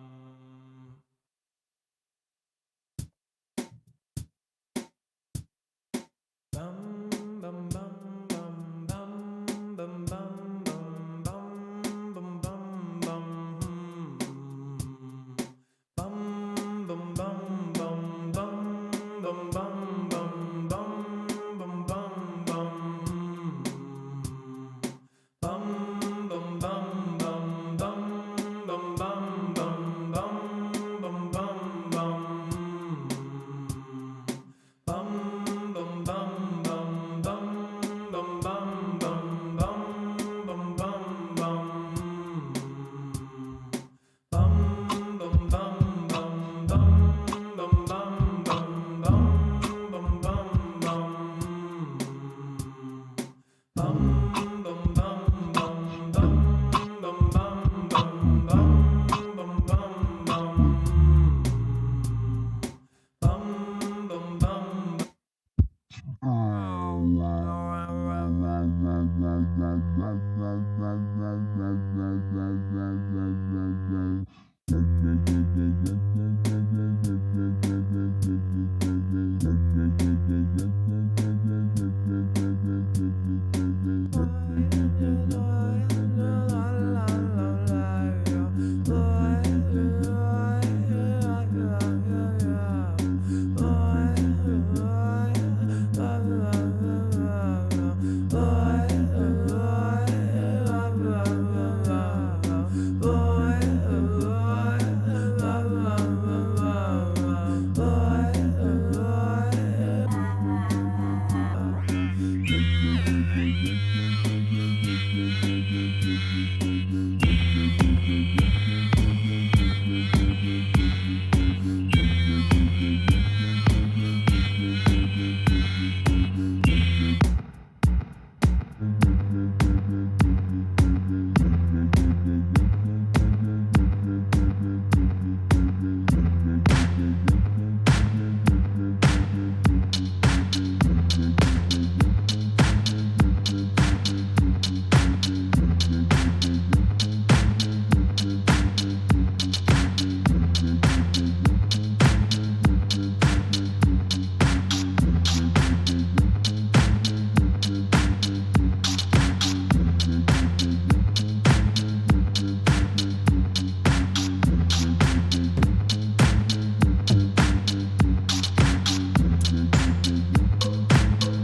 Bum bum bum bum bum bum bum bum bum bum bum bum. Bum bum bum bum bum bum bum bum bum bum bum bum.